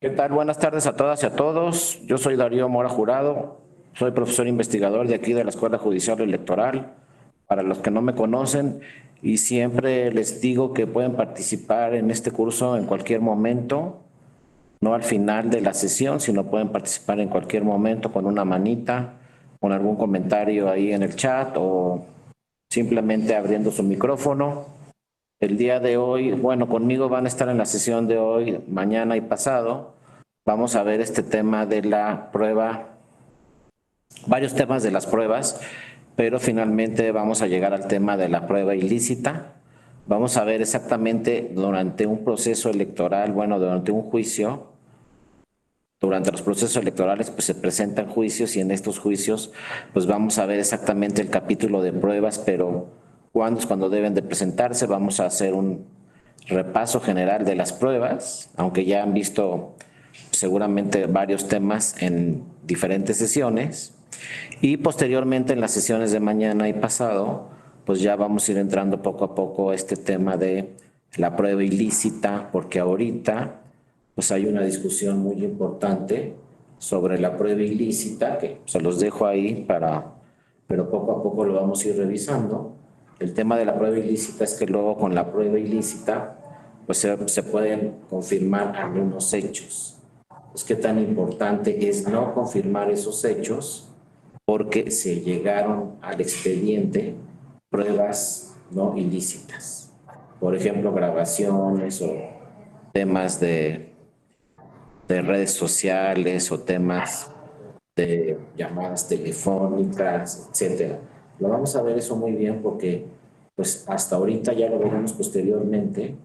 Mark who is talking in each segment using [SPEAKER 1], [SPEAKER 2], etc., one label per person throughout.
[SPEAKER 1] ¿Qué tal? Buenas tardes a todas y a todos. Yo soy Darío Mora Jurado, soy profesor investigador de aquí de la Escuela Judicial Electoral. Para los que no me conocen, y siempre les digo que pueden participar en este curso en cualquier momento, no al final de la sesión, sino pueden participar en cualquier momento con una manita, con algún comentario ahí en el chat o simplemente abriendo su micrófono. El día de hoy, bueno, conmigo van a estar en la sesión de hoy, mañana y pasado. Vamos a ver este tema de la prueba, varios temas de las pruebas, pero finalmente vamos a llegar al tema de la prueba ilícita. Vamos a ver exactamente durante un proceso electoral, bueno, durante un juicio, durante los procesos electorales pues se presentan juicios y en estos juicios pues vamos a ver exactamente el capítulo de pruebas, pero cuándo es cuando deben de presentarse. Vamos a hacer un repaso general de las pruebas, aunque ya han visto seguramente varios temas en diferentes sesiones y posteriormente en las sesiones de mañana y pasado pues ya vamos a ir entrando poco a poco a este tema de la prueba ilícita, porque ahorita pues hay una discusión muy importante sobre la prueba ilícita, que se los dejo ahí pero poco a poco lo vamos a ir revisando. El tema de la prueba ilícita es que luego con la prueba ilícita pues se pueden confirmar algunos hechos. Pues qué tan importante es no confirmar esos hechos porque se llegaron al expediente pruebas no ilícitas. Por ejemplo, grabaciones o temas de redes sociales o temas de llamadas telefónicas, etcétera. Lo vamos a ver eso muy bien porque pues hasta ahorita ya lo veremos posteriormente,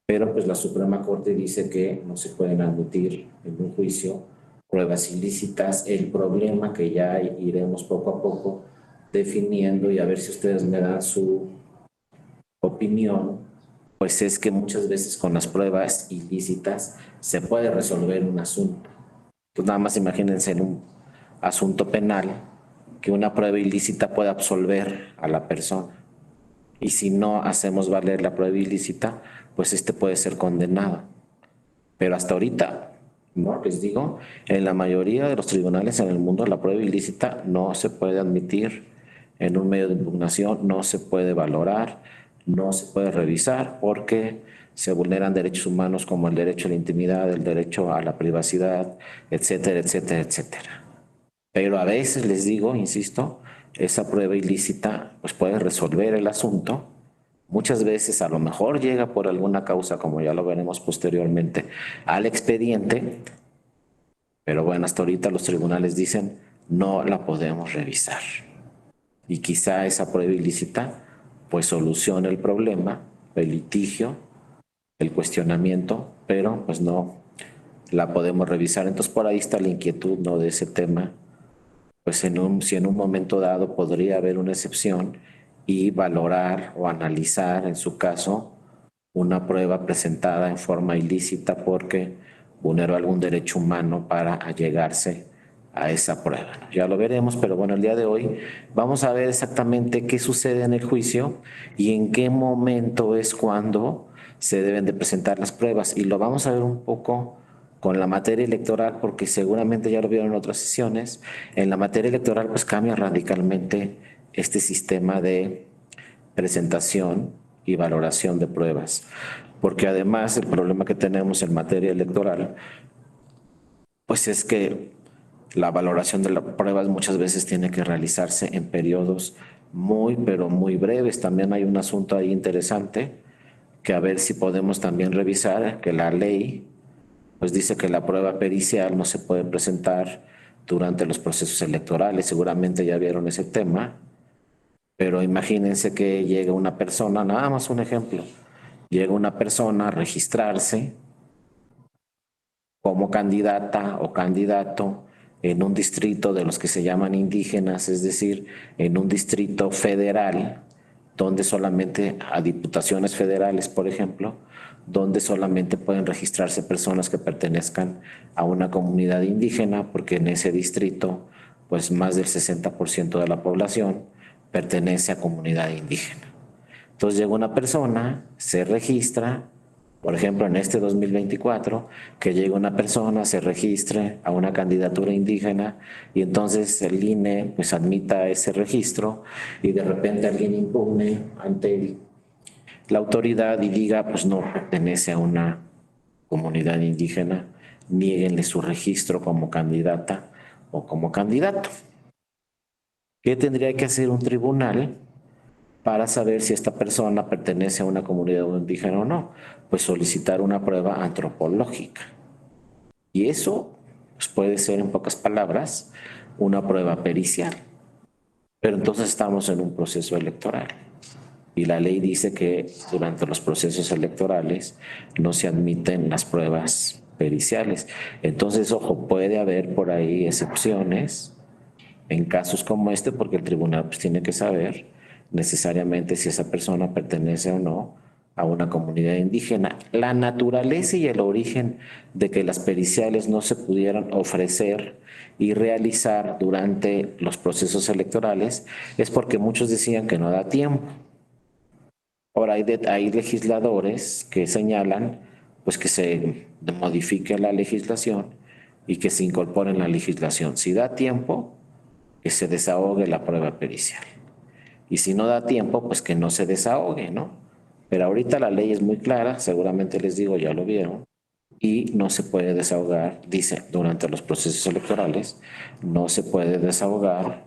[SPEAKER 1] pero pues la Suprema Corte dice que no se pueden admitir en un juicio pruebas ilícitas. El problema que ya iremos poco a poco definiendo y a ver si ustedes me dan su opinión, pues es que muchas veces con las pruebas ilícitas se puede resolver un asunto. Pues nada más imagínense en un asunto penal que una prueba ilícita pueda absolver a la persona. Y si no hacemos valer la prueba ilícita, pues este puede ser condenado. Pero hasta ahorita, no les digo, en la mayoría de los tribunales en el mundo la prueba ilícita no se puede admitir en un medio de impugnación, no se puede valorar, no se puede revisar porque se vulneran derechos humanos como el derecho a la intimidad, el derecho a la privacidad, etcétera, etcétera, etcétera. Pero a veces les digo, insisto, esa prueba ilícita pues puede resolver el asunto. Muchas veces a lo mejor llega por alguna causa, como ya lo veremos posteriormente, al expediente, pero bueno, hasta ahorita los tribunales dicen no la podemos revisar. Y quizá esa prueba ilícita pues solucione el problema, el litigio, el cuestionamiento, pero pues no la podemos revisar. Entonces por ahí está la inquietud, ¿no?, de ese tema. Pues si en un momento dado podría haber una excepción y valorar o analizar en su caso una prueba presentada en forma ilícita porque vulneró algún derecho humano para allegarse a esa prueba. Ya lo veremos, pero bueno, el día de hoy vamos a ver exactamente qué sucede en el juicio y en qué momento es cuando se deben de presentar las pruebas. Y lo vamos a ver un poco con la materia electoral, porque seguramente ya lo vieron en otras sesiones. En la materia electoral pues cambia radicalmente este sistema de presentación y valoración de pruebas, porque además el problema que tenemos en materia electoral pues es que la valoración de las pruebas muchas veces tiene que realizarse en periodos muy, pero muy breves. También hay un asunto ahí interesante que a ver si podemos también revisar, que la ley pues dice que la prueba pericial no se puede presentar durante los procesos electorales. Seguramente ya vieron ese tema, pero imagínense que llega una persona, nada más un ejemplo, llega una persona a registrarse como candidata o candidato en un distrito de los que se llaman indígenas, es decir, en un distrito federal, donde solamente a diputaciones federales, por ejemplo, donde solamente pueden registrarse personas que pertenezcan a una comunidad indígena, porque en ese distrito, pues más del 60% de la población pertenece a comunidad indígena. Entonces llega una persona, se registra, Por ejemplo, en este 2024, que llegue una persona, se registre a una candidatura indígena y entonces el INE pues admita ese registro y de repente alguien impugne ante la autoridad y diga pues no pertenece a una comunidad indígena, niéguenle su registro como candidata o como candidato. ¿Qué tendría que hacer un tribunal para saber si esta persona pertenece a una comunidad indígena o no? Pues solicitar una prueba antropológica. Y eso pues, puede ser, en pocas palabras, una prueba pericial. Pero entonces estamos en un proceso electoral. Y la ley dice que durante los procesos electorales no se admiten las pruebas periciales. Entonces, ojo, puede haber por ahí excepciones en casos como este, porque el tribunal pues, tiene que saber necesariamente si esa persona pertenece o no a una comunidad indígena. La naturaleza y el origen de que las periciales no se pudieran ofrecer y realizar durante los procesos electorales es porque muchos decían que no da tiempo. Ahora hay legisladores que señalan pues que se modifique la legislación y que se incorpore en la legislación. Si da tiempo, que se desahogue la prueba pericial. Y si no da tiempo, pues que no se desahogue, ¿no? Pero ahorita la ley es muy clara, seguramente les digo, ya lo vieron, y no se puede desahogar, dice, durante los procesos electorales, no se puede desahogar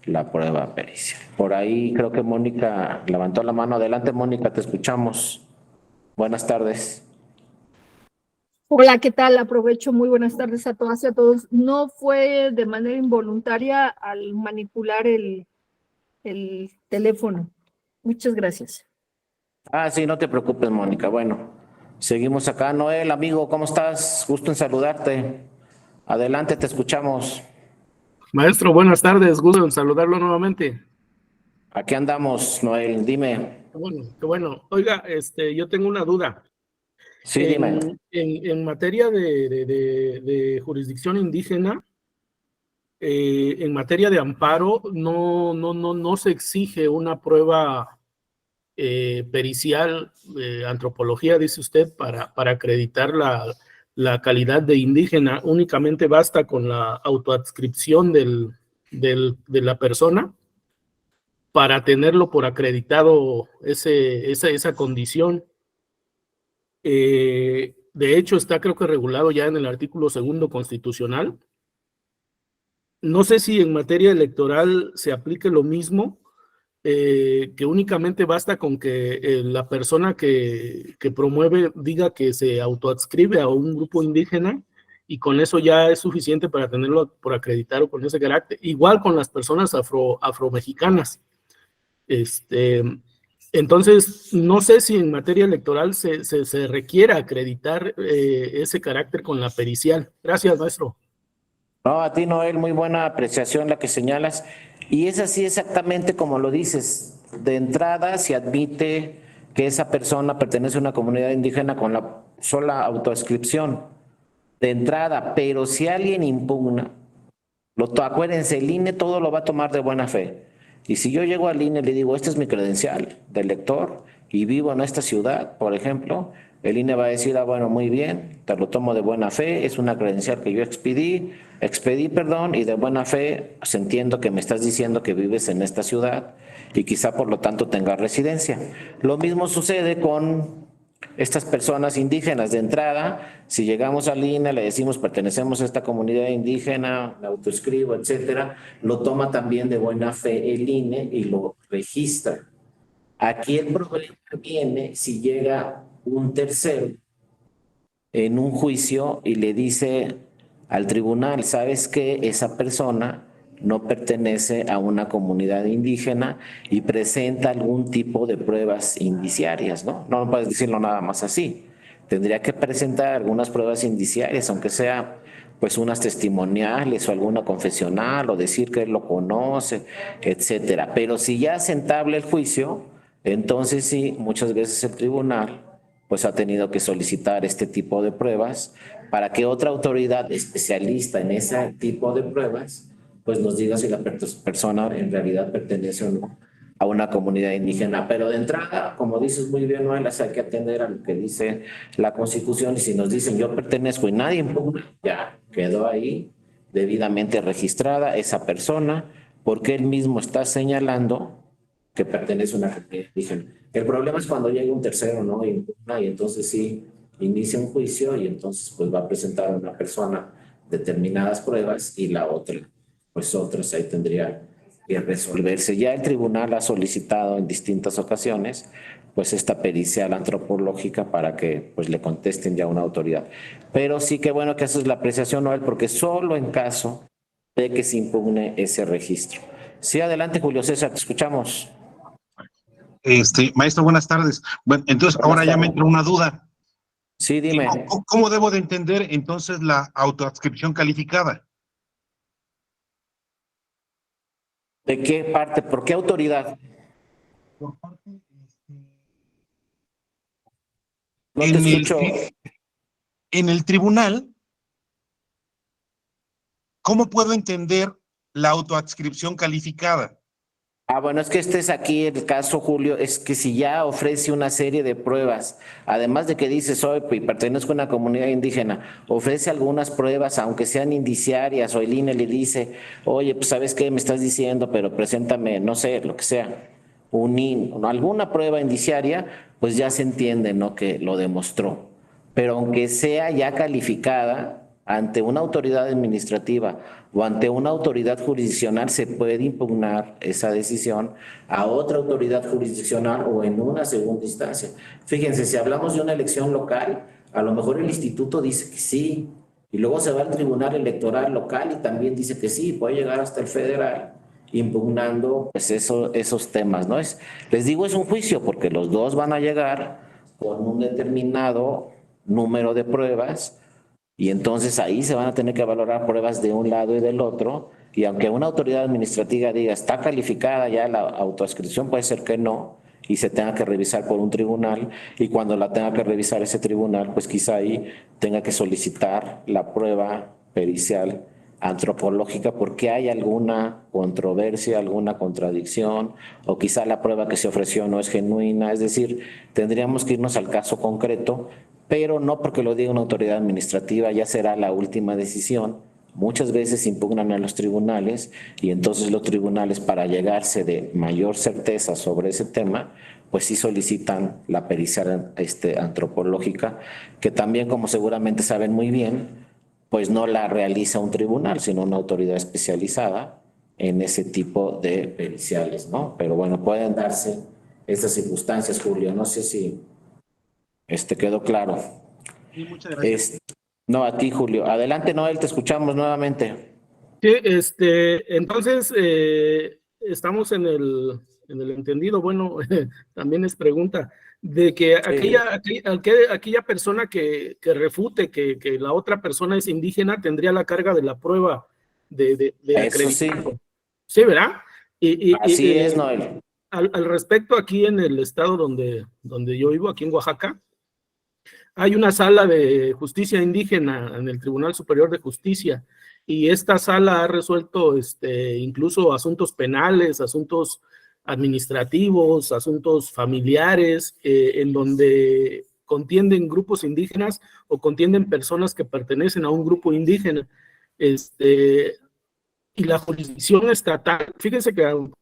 [SPEAKER 1] la prueba pericial. Por ahí creo que Mónica levantó la mano. Adelante, Mónica, te escuchamos. Buenas tardes.
[SPEAKER 2] Hola, ¿qué tal? Aprovecho, muy buenas tardes a todas y a todos. No fue de manera involuntaria al manipular el teléfono. Muchas gracias.
[SPEAKER 1] Ah, sí, no te preocupes, Mónica. Bueno, seguimos acá. Noel, amigo, ¿cómo estás? Gusto en saludarte. Adelante, te escuchamos.
[SPEAKER 3] Maestro, buenas tardes, gusto en saludarlo nuevamente.
[SPEAKER 1] Aquí andamos, Noel, dime.
[SPEAKER 3] Qué bueno, qué bueno. Oiga, yo tengo una duda.
[SPEAKER 1] Sí, dime.
[SPEAKER 3] En materia de jurisdicción indígena, en materia de amparo, no se exige una prueba pericial, antropología, dice usted, para acreditar la calidad de indígena. Únicamente basta con la autoadscripción de la persona para tenerlo por acreditado esa condición. De hecho, está creo que regulado ya en el artículo 2º constitucional. No sé si en materia electoral se aplique lo mismo, que únicamente basta con que la persona que promueve diga que se autoadscribe a un grupo indígena y con eso ya es suficiente para tenerlo por acreditar o con ese carácter. Igual con las personas afromexicanas. Entonces, no sé si en materia electoral se requiera acreditar ese carácter con la pericial. Gracias, maestro.
[SPEAKER 1] No, a ti, Noel, muy buena apreciación la que señalas. Y es así exactamente como lo dices. De entrada, se admite que esa persona pertenece a una comunidad indígena con la sola autoascripción. De entrada, pero si alguien impugna, acuérdense, el INE todo lo va a tomar de buena fe. Y si yo llego al INE y le digo, este es mi credencial de elector y vivo en esta ciudad, por ejemplo, el INE va a decir, ah, bueno, muy bien, te lo tomo de buena fe, es una credencial que yo expedí, perdón, y de buena fe, pues entiendo que me estás diciendo que vives en esta ciudad y quizá por lo tanto tengas residencia. Lo mismo sucede con estas personas indígenas de entrada. Si llegamos al INE, le decimos pertenecemos a esta comunidad indígena, me autoescribo, etcétera, lo toma también de buena fe el INE y lo registra. Aquí el problema viene si llega un tercero en un juicio y le dice al tribunal, ¿sabes qué? Esa persona no pertenece a una comunidad indígena y presenta algún tipo de pruebas indiciarias, ¿no? No puedes decirlo nada más así. Tendría que presentar algunas pruebas indiciarias, aunque sea pues unas testimoniales o alguna confesional o decir que él lo conoce, etcétera. Pero si ya se entabla el juicio, entonces sí, muchas veces el tribunal pues ha tenido que solicitar este tipo de pruebas para que otra autoridad especialista en ese tipo de pruebas pues nos diga si la persona en realidad pertenece o no a una comunidad indígena. Pero de entrada, como dices muy bien, Noel, hay que atender a lo que dice la Constitución, y si nos dicen yo pertenezco y nadie impugna, ya quedó ahí debidamente registrada esa persona, porque él mismo está señalando que pertenece a una comunidad indígena. El problema es cuando llega un tercero, ¿no? Y impugna, y entonces sí inicia un juicio, y entonces pues va a presentar a una persona determinadas pruebas y la otra, pues otras ahí tendría que resolverse. Ya el tribunal ha solicitado en distintas ocasiones pues esta pericial antropológica para que pues le contesten ya una autoridad. Pero sí que bueno que esa es la apreciación, Noel, porque solo en caso de que se impugne ese registro. Sí, adelante, Julio César, te escuchamos.
[SPEAKER 4] Maestro, buenas tardes. Bueno, entonces
[SPEAKER 1] Buenas
[SPEAKER 4] ahora ya me
[SPEAKER 1] tardes.
[SPEAKER 4] entró una duda.
[SPEAKER 1] Sí, dime.
[SPEAKER 4] ¿Cómo debo de entender entonces la autoadscripción calificada?
[SPEAKER 1] ¿De qué parte? ¿Por qué autoridad?
[SPEAKER 4] Por parte,
[SPEAKER 1] No te
[SPEAKER 4] en el,
[SPEAKER 1] escucho.
[SPEAKER 4] en el tribunal, ¿cómo puedo entender la autoadscripción calificada?
[SPEAKER 1] Bueno, es que este es aquí el caso, Julio, es que si ya ofrece una serie de pruebas, además de que dice soy y pertenezco a una comunidad indígena, ofrece algunas pruebas, aunque sean indiciarias, o el INE le dice, oye, pues sabes qué me estás diciendo, pero preséntame, no sé, lo que sea, alguna prueba indiciaria, pues ya se entiende, ¿no? Que lo demostró. Pero aunque sea ya calificada ante una autoridad administrativa o ante una autoridad jurisdiccional, se puede impugnar esa decisión a otra autoridad jurisdiccional o en una segunda instancia. Fíjense, si hablamos de una elección local, a lo mejor el instituto dice que sí, y luego se va al tribunal electoral local y también dice que sí, puede llegar hasta el federal impugnando pues esos temas, ¿no? Les digo, es un juicio porque los dos van a llegar con un determinado número de pruebas, y entonces ahí se van a tener que valorar pruebas de un lado y del otro, y aunque una autoridad administrativa diga está calificada ya la autoadscripción, puede ser que no, y se tenga que revisar por un tribunal, y cuando la tenga que revisar ese tribunal, pues quizá ahí tenga que solicitar la prueba pericial antropológica porque hay alguna controversia, alguna contradicción, o quizá la prueba que se ofreció no es genuina. Es decir, tendríamos que irnos al caso concreto, pero no porque lo diga una autoridad administrativa ya será la última decisión. Muchas veces impugnan a los tribunales, y entonces los tribunales, para llegarse de mayor certeza sobre ese tema, pues sí solicitan la pericia antropológica, que también, como seguramente saben muy bien, pues no la realiza un tribunal, sino una autoridad especializada en ese tipo de periciales, ¿no? Pero bueno, pueden darse esas circunstancias, Julio. No sé si quedó claro.
[SPEAKER 4] Sí, muchas gracias.
[SPEAKER 1] No, a ti, Julio. Adelante, Noel, te escuchamos nuevamente.
[SPEAKER 3] Sí, entonces estamos en el entendido, bueno, también es pregunta, de que aquella persona que refute que la otra persona es indígena tendría la carga de la prueba de
[SPEAKER 1] Eso sí,
[SPEAKER 3] acreditarlo. Sí, ¿verdad?
[SPEAKER 1] así es, Noel.
[SPEAKER 3] Al respecto, aquí en el estado donde yo vivo, aquí en Oaxaca, hay una sala de justicia indígena en el Tribunal Superior de Justicia, y esta sala ha resuelto incluso asuntos penales, asuntos administrativos, asuntos familiares, en donde contienden grupos indígenas o contienden personas que pertenecen a un grupo indígena. Y la jurisdicción estatal, fíjense que aún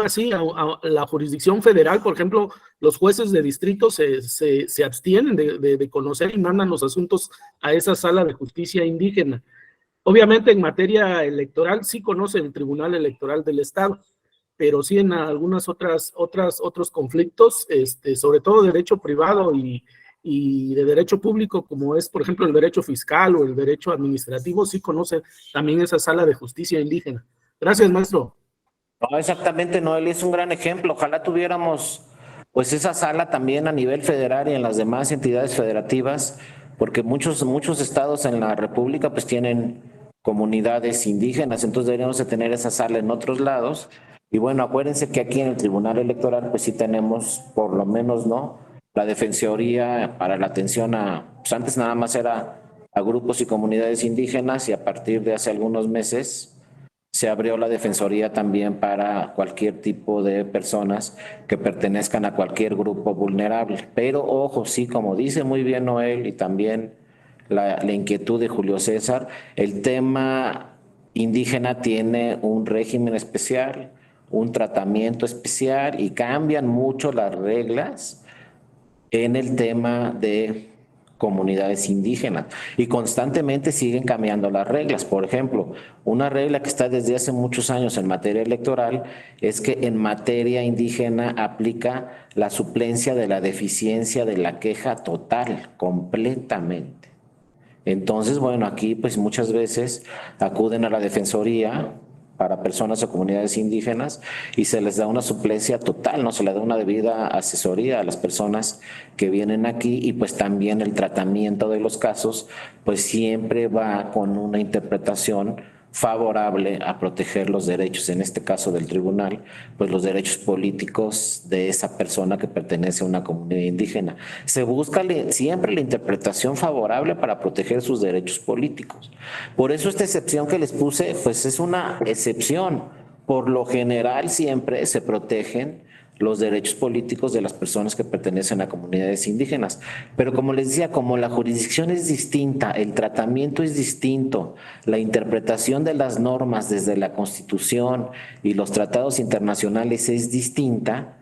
[SPEAKER 3] así, la jurisdicción federal, por ejemplo, los jueces de distrito se abstienen de conocer y mandan los asuntos a esa sala de justicia indígena. Obviamente, en materia electoral sí conoce el Tribunal Electoral del Estado, pero sí en algunas otros conflictos, sobre todo de derecho privado y de derecho público, como es, por ejemplo, el derecho fiscal o el derecho administrativo, sí conoce también esa sala de justicia indígena. Gracias, maestro.
[SPEAKER 1] No, exactamente, Noel, es un gran ejemplo. Ojalá tuviéramos pues esa sala también a nivel federal y en las demás entidades federativas, porque muchos estados en la República pues tienen comunidades indígenas, entonces deberíamos de tener esa sala en otros lados. Y bueno, acuérdense que aquí en el Tribunal Electoral pues sí tenemos por lo menos, ¿no?, la Defensoría para la atención pues antes nada más era a grupos y comunidades indígenas, y a partir de hace algunos meses Se abrió la defensoría también para cualquier tipo de personas que pertenezcan a cualquier grupo vulnerable. Pero ojo, sí, como dice muy bien Noel y también la inquietud de Julio César, el tema indígena tiene un régimen especial, un tratamiento especial y cambian mucho las reglas en el tema de comunidades indígenas y constantemente siguen cambiando las reglas. Por ejemplo, una regla que está desde hace muchos años en materia electoral es que en materia indígena aplica la suplencia de la deficiencia de la queja total, completamente. Entonces, bueno, aquí pues muchas veces acuden a la defensoría para personas o comunidades indígenas y se les da una suplencia total, no se le da una debida asesoría a las personas que vienen aquí y pues también el tratamiento de los casos pues siempre va con una interpretación favorable a proteger los derechos, en este caso del tribunal, pues los derechos políticos de esa persona que pertenece a una comunidad indígena. Se busca siempre la interpretación favorable para proteger sus derechos políticos. Por eso esta excepción que les puse, pues es una excepción. Por lo general siempre se protegen los derechos políticos de las personas que pertenecen a comunidades indígenas. Pero como les decía, como la jurisdicción es distinta, el tratamiento es distinto, la interpretación de las normas desde la Constitución y los tratados internacionales es distinta,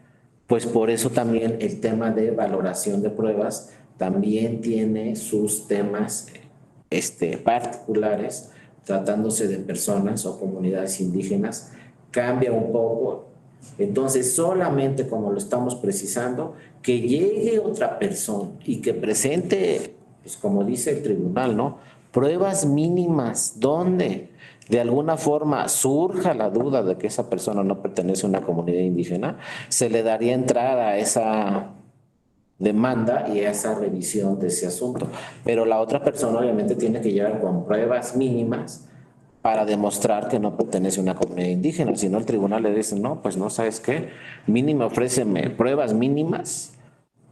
[SPEAKER 1] pues por eso también el tema de valoración de pruebas también tiene sus temas particulares, tratándose de personas o comunidades indígenas, cambia un poco. Entonces, solamente como lo estamos precisando, que llegue otra persona y que presente, pues como dice el tribunal, ¿no? Pruebas mínimas, donde de alguna forma surja la duda de que esa persona no pertenece a una comunidad indígena, se le daría entrada a esa demanda y a esa revisión de ese asunto. Pero la otra persona obviamente tiene que llegar con pruebas mínimas para demostrar que no pertenece a una comunidad indígena. Si no, el tribunal le dice, no, pues no, ¿sabes qué? Mínimo, ofréceme pruebas mínimas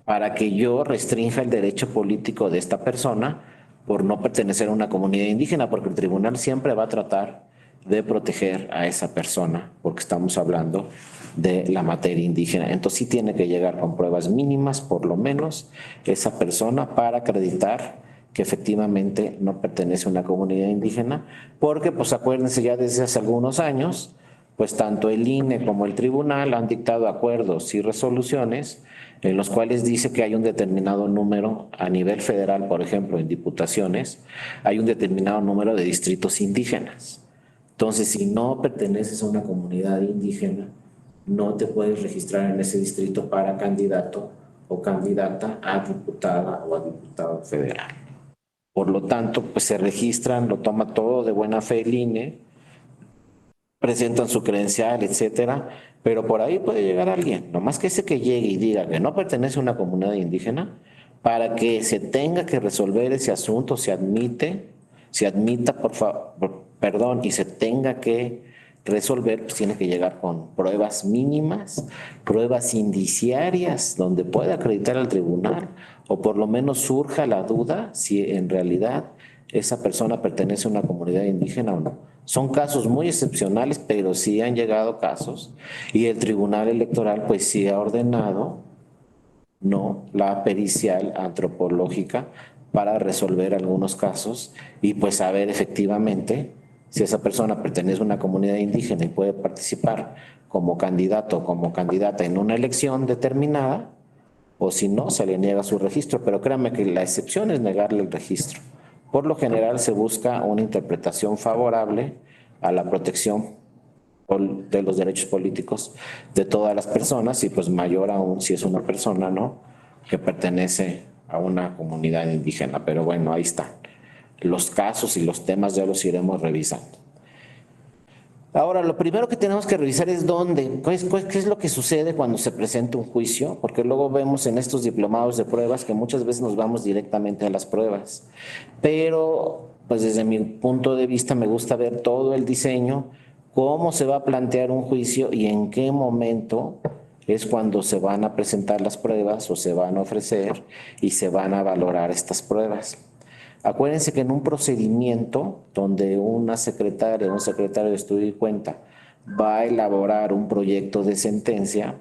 [SPEAKER 1] para que yo restrinja el derecho político de esta persona por no pertenecer a una comunidad indígena, porque el tribunal siempre va a tratar de proteger a esa persona, porque estamos hablando de la materia indígena. Entonces sí tiene que llegar con pruebas mínimas, por lo menos, esa persona para acreditar que efectivamente no pertenece a una comunidad indígena, porque pues acuérdense ya desde hace algunos años, pues tanto el INE como el tribunal han dictado acuerdos y resoluciones en los cuales dice que hay un determinado número a nivel federal, por ejemplo, en diputaciones, hay un determinado número de distritos indígenas. Entonces, si no perteneces a una comunidad indígena, no te puedes registrar en ese distrito para candidato o candidata a diputada o a diputado federal. Por lo tanto, pues se registran, lo toma todo de buena fe el INE, presentan su credencial, etcétera, pero por ahí puede llegar alguien, nomás que ese que llegue y diga que no pertenece a una comunidad indígena, para que se tenga que resolver ese asunto, se admita, perdón, y se tenga que resolver, pues tiene que llegar con pruebas mínimas, pruebas indiciarias, donde pueda acreditar al tribunal, o por lo menos surja la duda si en realidad esa persona pertenece a una comunidad indígena o no. Son casos muy excepcionales, pero sí han llegado casos y el Tribunal Electoral pues sí ha ordenado, no, la pericial antropológica para resolver algunos casos y pues saber efectivamente si esa persona pertenece a una comunidad indígena y puede participar como candidato o como candidata en una elección determinada, o si no, se le niega su registro. Pero créanme que la excepción es negarle el registro. Por lo general se busca una interpretación favorable a la protección de los derechos políticos de todas las personas y pues mayor aún si es una persona, ¿no?, que pertenece a una comunidad indígena. Pero bueno, ahí están. Los casos y los temas ya los iremos revisando. Ahora, lo primero que tenemos que revisar es qué es lo que sucede cuando se presenta un juicio, porque luego vemos en estos diplomados de pruebas que muchas veces nos vamos directamente a las pruebas. Pero, pues desde mi punto de vista me gusta ver todo el diseño, cómo se va a plantear un juicio y en qué momento es cuando se van a presentar las pruebas o se van a ofrecer y se van a valorar estas pruebas. Acuérdense que en un procedimiento donde una secretaria o un secretario de estudio y cuenta va a elaborar un proyecto de sentencia,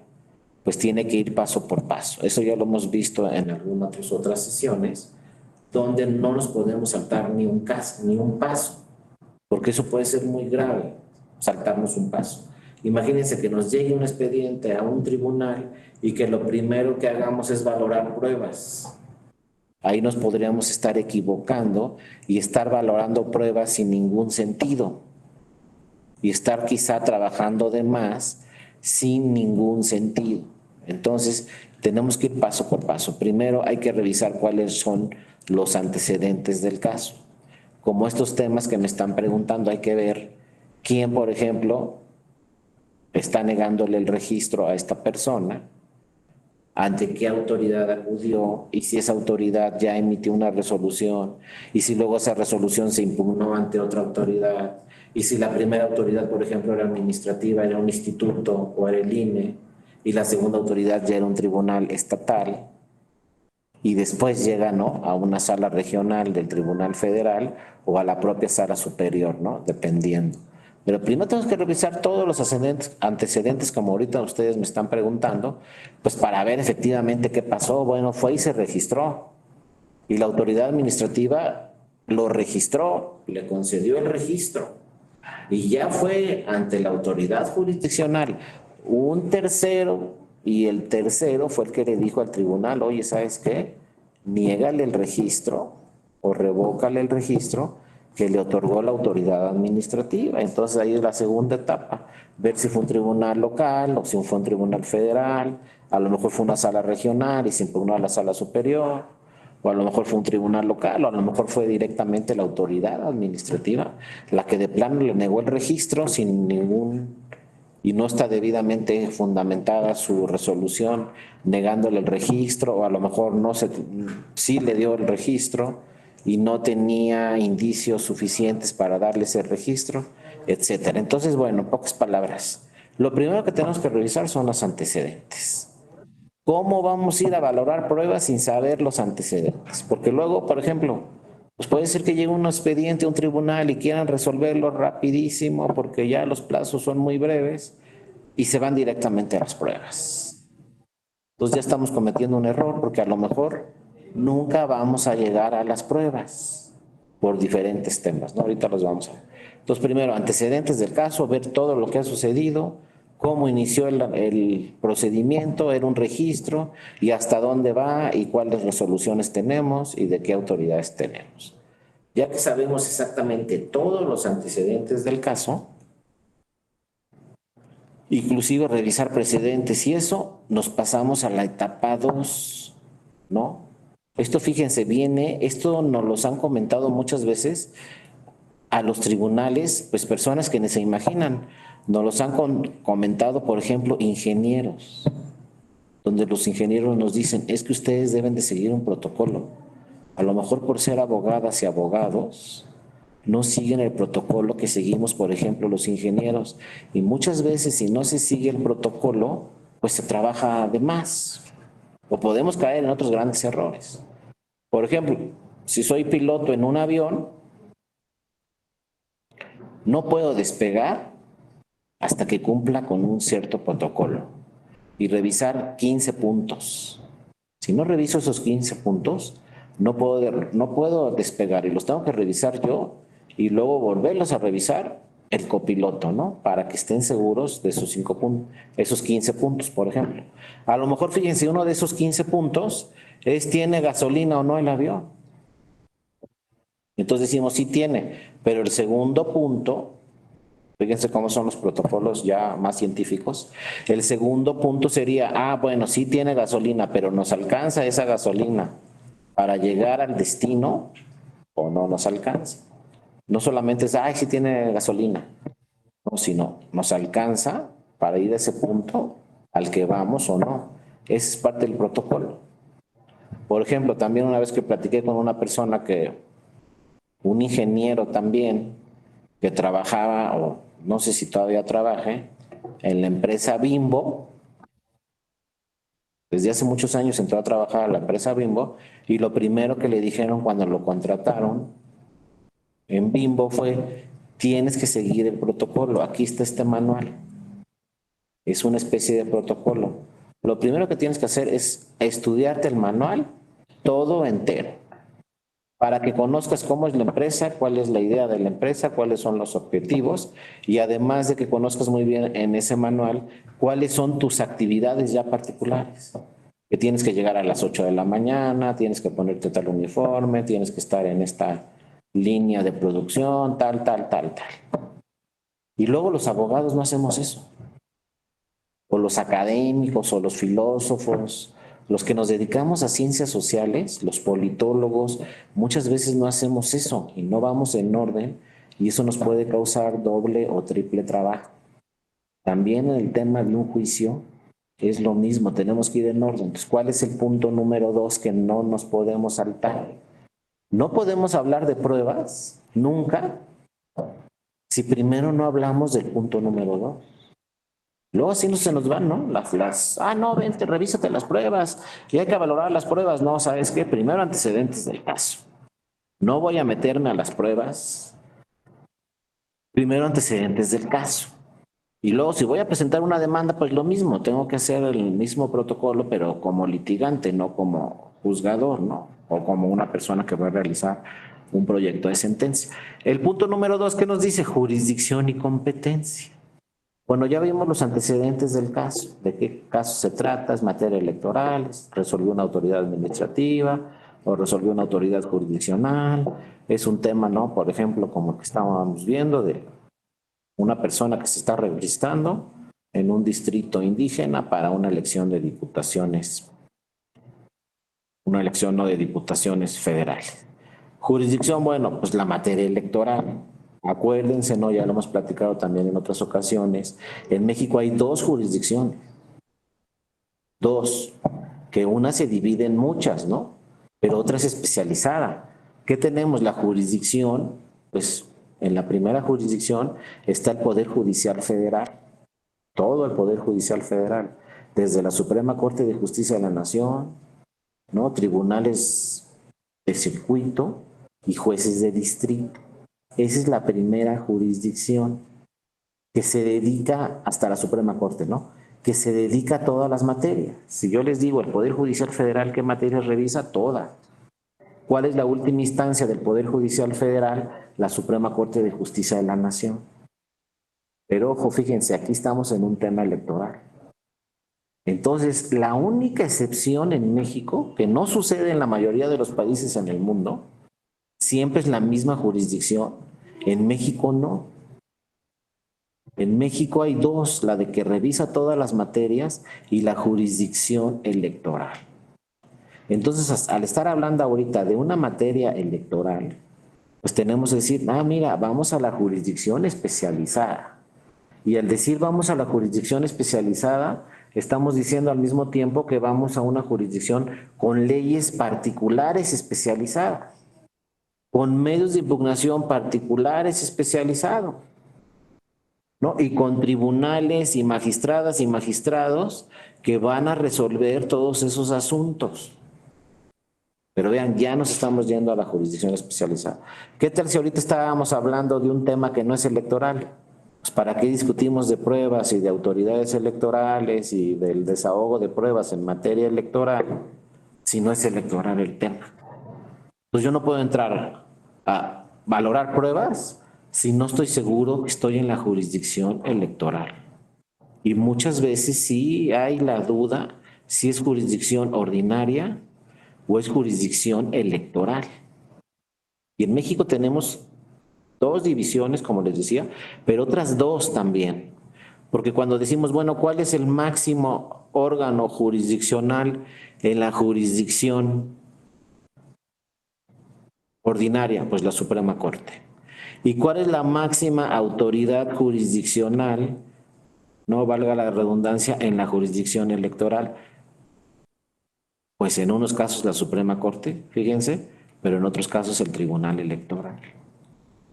[SPEAKER 1] pues tiene que ir paso por paso. Eso ya lo hemos visto en algunas otras sesiones, donde no nos podemos saltar ni un paso, porque eso puede ser muy grave, saltarnos un paso. Imagínense que nos llegue un expediente a un tribunal y que lo primero que hagamos es valorar pruebas. Ahí nos podríamos estar equivocando y estar valorando pruebas sin ningún sentido. Y estar quizá trabajando de más sin ningún sentido. Entonces, tenemos que ir paso por paso. Primero hay que revisar cuáles son los antecedentes del caso. Como estos temas que me están preguntando, hay que ver quién, por ejemplo, está negándole el registro a esta persona, ante qué autoridad acudió y si esa autoridad ya emitió una resolución y si luego esa resolución se impugnó ante otra autoridad y si la primera autoridad, por ejemplo, era administrativa, era un instituto o era el INE y la segunda autoridad ya era un tribunal estatal y después llega, ¿no?, a una sala regional del Tribunal Federal o a la propia sala superior, ¿no?, dependiendo. Pero primero tenemos que revisar todos los antecedentes, como ahorita ustedes me están preguntando, pues para ver efectivamente qué pasó. Bueno, fue y se registró. Y la autoridad administrativa lo registró, le concedió el registro. Y ya fue ante la autoridad jurisdiccional un tercero, y el tercero fue el que le dijo al tribunal, oye, ¿sabes qué? Niégale el registro o revócale el registro que le otorgó la autoridad administrativa. Entonces ahí es la segunda etapa, ver si fue un tribunal local o si fue un tribunal federal, a lo mejor fue una sala regional y se impugnó a la sala superior, o a lo mejor fue un tribunal local, o a lo mejor fue directamente la autoridad administrativa la que de plano le negó el registro sin ningún, y no está debidamente fundamentada su resolución negándole el registro, o a lo mejor sí le dio el registro y no tenía indicios suficientes para darle ese registro, etcétera. Entonces, bueno, en pocas palabras, lo primero que tenemos que revisar son los antecedentes. ¿Cómo vamos a ir a valorar pruebas sin saber los antecedentes? Porque luego, por ejemplo, pues puede ser que llegue un expediente a un tribunal y quieran resolverlo rapidísimo porque ya los plazos son muy breves y se van directamente a las pruebas. Entonces ya estamos cometiendo un error porque a lo mejor nunca vamos a llegar a las pruebas por diferentes temas, ¿no? Ahorita los vamos a ver. Entonces, primero, antecedentes del caso, ver todo lo que ha sucedido, cómo inició el procedimiento, era un registro y hasta dónde va y cuáles resoluciones tenemos y de qué autoridades tenemos. Ya que sabemos exactamente todos los antecedentes del caso, inclusive revisar precedentes y eso, nos pasamos a la etapa 2, ¿no? Esto, fíjense, esto nos los han comentado muchas veces a los tribunales, pues personas que ni se imaginan. Nos los han comentado, por ejemplo, ingenieros, donde los ingenieros nos dicen, es que ustedes deben de seguir un protocolo. A lo mejor por ser abogadas y abogados, no siguen el protocolo que seguimos, por ejemplo, los ingenieros. Y muchas veces, si no se sigue el protocolo, pues se trabaja de más. O podemos caer en otros grandes errores. Por ejemplo, si soy piloto en un avión, no puedo despegar hasta que cumpla con un cierto protocolo y revisar 15 puntos. Si no reviso esos 15 puntos, no puedo despegar y los tengo que revisar yo y luego volverlos a revisar el copiloto, ¿no? Para que estén seguros de esos 15 puntos, por ejemplo. A lo mejor, fíjense, uno de esos 15 puntos ¿tiene gasolina o no el avión? Entonces decimos, sí tiene, pero el segundo punto, fíjense cómo son los protocolos ya más científicos, el segundo punto sería, bueno, sí tiene gasolina, pero ¿nos alcanza esa gasolina para llegar al destino o no nos alcanza? No solamente es, sí tiene gasolina, no, sino nos alcanza para ir a ese punto al que vamos o no. Esa es parte del protocolo. Por ejemplo, también una vez que platiqué con una persona un ingeniero también, que trabajaba, o no sé si todavía trabaje, en la empresa Bimbo, Desde hace muchos años entró a trabajar a la empresa Bimbo y lo primero que le dijeron cuando lo contrataron en Bimbo fue, tienes que seguir el protocolo, aquí está este manual. Es una especie de protocolo. Lo primero que tienes que hacer es estudiarte el manual todo entero, para que conozcas cómo es la empresa, cuál es la idea de la empresa, cuáles son los objetivos y además de que conozcas muy bien en ese manual cuáles son tus actividades ya particulares. Que tienes que llegar a las 8 de la mañana, tienes que ponerte tal uniforme, tienes que estar en esta línea de producción, tal. Y luego los abogados no hacemos eso. O los académicos o los filósofos, los que nos dedicamos a ciencias sociales, los politólogos, muchas veces no hacemos eso y no vamos en orden y eso nos puede causar doble o triple trabajo. También en el tema de un juicio es lo mismo, tenemos que ir en orden. Entonces, ¿cuál es el punto número 2 que no nos podemos saltar? No podemos hablar de pruebas nunca si primero no hablamos del punto número 2. Luego así no se nos van, ¿no? No, vente, revísate las pruebas y hay que valorar las pruebas. No, ¿sabes qué? Primero antecedentes del caso. No voy a meterme a las pruebas. Primero antecedentes del caso. Y luego si voy a presentar una demanda, pues lo mismo. Tengo que hacer el mismo protocolo, pero como litigante, no como juzgador, ¿no? O como una persona que va a realizar un proyecto de sentencia. El punto número 2, ¿qué nos dice? Jurisdicción y competencia. Bueno, ya vimos los antecedentes del caso, de qué caso se trata, es materia electoral, resolvió una autoridad administrativa o resolvió una autoridad jurisdiccional, es un tema, ¿no? Por ejemplo, como el que estábamos viendo de una persona que se está registrando en un distrito indígena para una elección de diputaciones, una elección no de diputaciones federales. Jurisdicción, bueno, pues la materia electoral. Acuérdense, ¿no? Ya lo hemos platicado también en otras ocasiones. En México hay 2 jurisdicciones. 2, que una se divide en muchas, ¿no? Pero otra es especializada. ¿Qué tenemos? La jurisdicción, pues en la primera jurisdicción está el Poder Judicial Federal. Todo el Poder Judicial Federal. Desde la Suprema Corte de Justicia de la Nación, ¿no? Tribunales de circuito y jueces de distrito. Esa es la primera jurisdicción que se dedica hasta la Suprema Corte, ¿no? Que se dedica a todas las materias. Si yo les digo, el Poder Judicial Federal, ¿qué materias revisa? Todas. ¿Cuál es la última instancia del Poder Judicial Federal? La Suprema Corte de Justicia de la Nación. Pero ojo, fíjense, aquí estamos en un tema electoral. Entonces, la única excepción en México, que no sucede en la mayoría de los países en el mundo, siempre es la misma jurisdicción. En México no. En México hay 2, la de que revisa todas las materias y la jurisdicción electoral. Entonces, al estar hablando ahorita de una materia electoral, pues tenemos que decir, mira, vamos a la jurisdicción especializada. Y al decir vamos a la jurisdicción especializada, estamos diciendo al mismo tiempo que vamos a una jurisdicción con leyes particulares especializadas, con medios de impugnación particulares especializados, ¿no? Y con tribunales y magistradas y magistrados que van a resolver todos esos asuntos. Pero vean, ya nos estamos yendo a la jurisdicción especializada. ¿Qué tal si ahorita estábamos hablando de un tema que no es electoral? Pues ¿para qué discutimos de pruebas y de autoridades electorales y del desahogo de pruebas en materia electoral si no es electoral el tema? Pues yo no puedo entrar a valorar pruebas si no estoy seguro que estoy en la jurisdicción electoral. Y muchas veces sí hay la duda si es jurisdicción ordinaria o es jurisdicción electoral. Y en México tenemos 2 divisiones, como les decía, pero otras 2 también. Porque cuando decimos, bueno, ¿cuál es el máximo órgano jurisdiccional en la jurisdicción ordinaria? Pues la Suprema Corte. ¿Y cuál es la máxima autoridad jurisdiccional, no valga la redundancia, en la jurisdicción electoral? Pues en unos casos la Suprema Corte, fíjense, pero en otros casos el Tribunal Electoral.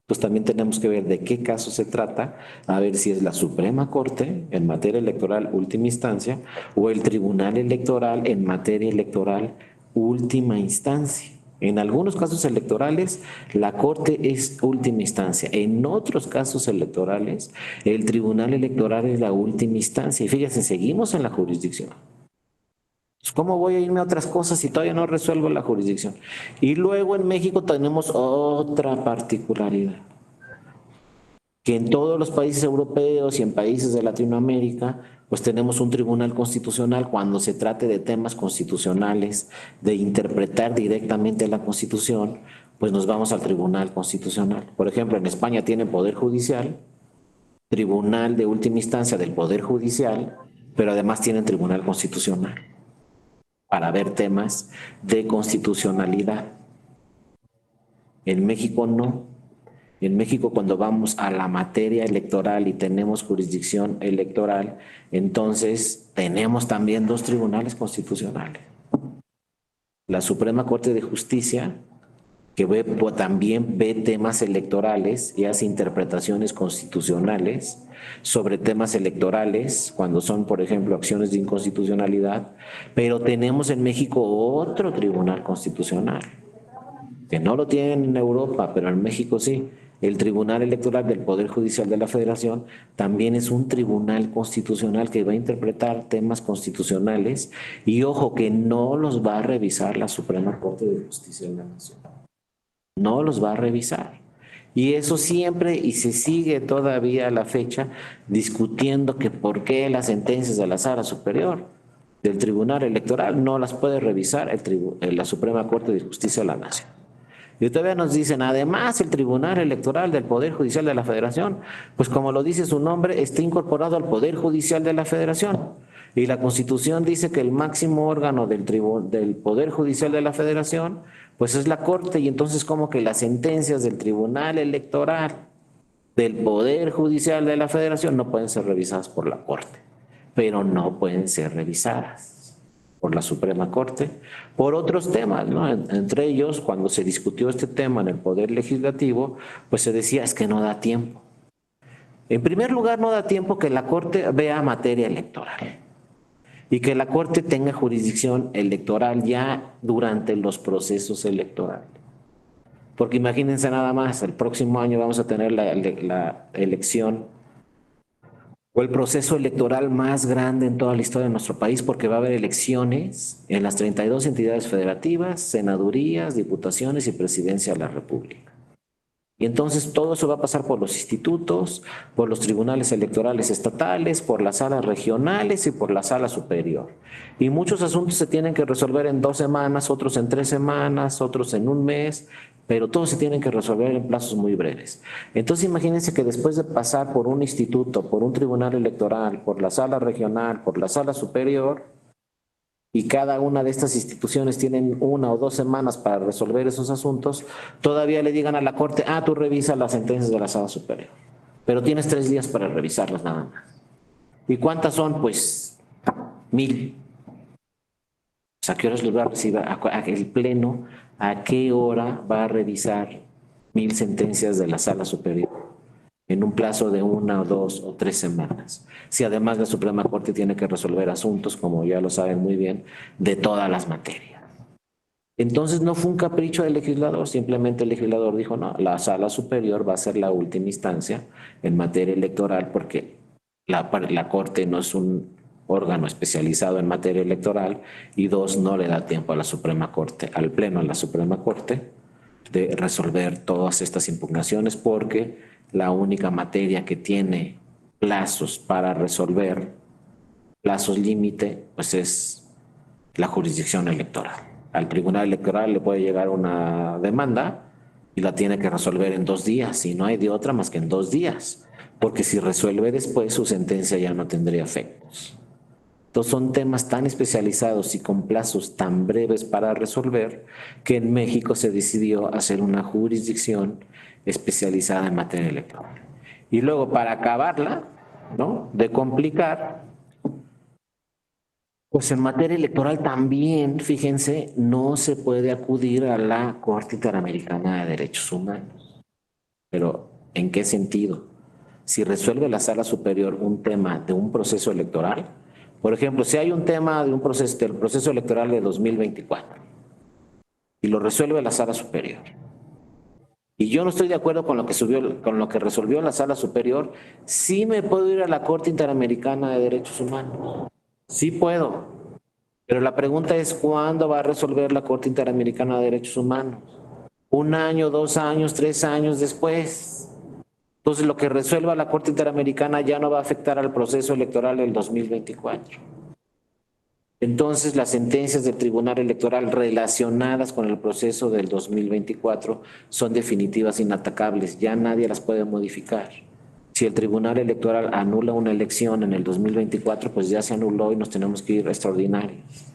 [SPEAKER 1] Pues también tenemos que ver de qué caso se trata, a ver si es la Suprema Corte en materia electoral última instancia o el Tribunal Electoral en materia electoral última instancia. En algunos casos electorales, la Corte es última instancia. En otros casos electorales, el Tribunal Electoral es la última instancia. Y fíjense, seguimos en la jurisdicción. ¿Cómo voy a irme a otras cosas si todavía no resuelvo la jurisdicción? Y luego en México tenemos otra particularidad, que en todos los países europeos y en países de Latinoamérica, pues tenemos un tribunal constitucional cuando se trate de temas constitucionales, de interpretar directamente la Constitución, pues nos vamos al Tribunal Constitucional. Por ejemplo, en España tienen Poder Judicial, Tribunal de Última Instancia del Poder Judicial, pero además tienen Tribunal Constitucional para ver temas de constitucionalidad. En México no. En México, cuando vamos a la materia electoral y tenemos jurisdicción electoral, entonces tenemos también dos tribunales constitucionales. La Suprema Corte de Justicia, que también ve temas electorales y hace interpretaciones constitucionales sobre temas electorales, cuando son, por ejemplo, acciones de inconstitucionalidad, pero tenemos en México otro tribunal constitucional, que no lo tienen en Europa, pero en México sí. El Tribunal Electoral del Poder Judicial de la Federación también es un tribunal constitucional que va a interpretar temas constitucionales y ojo que no los va a revisar la Suprema Corte de Justicia de la Nación. No los va a revisar. Y eso siempre, y se sigue todavía a la fecha, discutiendo que por qué las sentencias de la Sala Superior del Tribunal Electoral no las puede revisar la Suprema Corte de Justicia de la Nación. Y todavía nos dicen, además, el Tribunal Electoral del Poder Judicial de la Federación, pues como lo dice su nombre, está incorporado al Poder Judicial de la Federación. Y la Constitución dice que el máximo órgano del Poder Judicial de la Federación, pues es la Corte, y entonces como que las sentencias del Tribunal Electoral del Poder Judicial de la Federación no pueden ser revisadas por la Corte, pero no pueden ser revisadas por la Suprema Corte, por otros temas, ¿no? Entre ellos, cuando se discutió este tema en el Poder Legislativo, pues se decía, es que no da tiempo. En primer lugar, no da tiempo que la Corte vea materia electoral y que la Corte tenga jurisdicción electoral ya durante los procesos electorales. Porque imagínense nada más, el próximo año vamos a tener la elección o el proceso electoral más grande en toda la historia de nuestro país, porque va a haber elecciones en las 32 entidades federativas, senadurías, diputaciones y presidencia de la República. Y entonces todo eso va a pasar por los institutos, por los tribunales electorales estatales, por las salas regionales y por la sala superior. Y muchos asuntos se tienen que resolver en 2 semanas, otros en 3 semanas, otros en 1 mes, pero todos se tienen que resolver en plazos muy breves. Entonces imagínense que después de pasar por un instituto, por un tribunal electoral, por la sala regional, por la sala superior, y cada una de estas instituciones tienen 1 o 2 semanas para resolver esos asuntos, todavía le digan a la Corte, tú revisa las sentencias de la sala superior, pero tienes 3 días para revisarlas nada más. ¿Y cuántas son? Pues 1000. ¿A qué horas los va a recibir el Pleno? ¿A qué hora va a revisar 1000 sentencias de la Sala Superior en un plazo de 1 o 2 o 3 semanas? Si además la Suprema Corte tiene que resolver asuntos, como ya lo saben muy bien, de todas las materias. Entonces no fue un capricho del legislador, simplemente el legislador dijo, no, la Sala Superior va a ser la última instancia en materia electoral porque la Corte no es un órgano especializado en materia electoral y 2, no le da tiempo a la Suprema Corte, al Pleno de la Suprema Corte, de resolver todas estas impugnaciones porque la única materia que tiene plazos para resolver, plazos límite, pues es la jurisdicción electoral. Al Tribunal Electoral le puede llegar una demanda y la tiene que resolver en 2 días y no hay de otra más que en 2 días, porque si resuelve después su sentencia ya no tendría efectos. Entonces son temas tan especializados y con plazos tan breves para resolver que en México se decidió hacer una jurisdicción especializada en materia electoral. Y luego para acabarla, ¿no?, de complicar, pues en materia electoral también, fíjense, no se puede acudir a la Corte Interamericana de Derechos Humanos. Pero ¿en qué sentido? Si resuelve la sala superior un tema de un proceso electoral, por ejemplo, si hay un tema de un proceso, del proceso electoral de 2024 y lo resuelve la sala superior, y yo no estoy de acuerdo con lo que con lo que resolvió la sala superior, sí me puedo ir a la Corte Interamericana de Derechos Humanos. Sí puedo. Pero la pregunta es, ¿cuándo va a resolver la Corte Interamericana de Derechos Humanos? ¿Un año, 2 años, 3 años después? Entonces, lo que resuelva la Corte Interamericana ya no va a afectar al proceso electoral del 2024. Entonces, las sentencias del Tribunal Electoral relacionadas con el proceso del 2024 son definitivas, inatacables. Ya nadie las puede modificar. Si el Tribunal Electoral anula una elección en el 2024, pues ya se anuló y nos tenemos que ir a extraordinarios.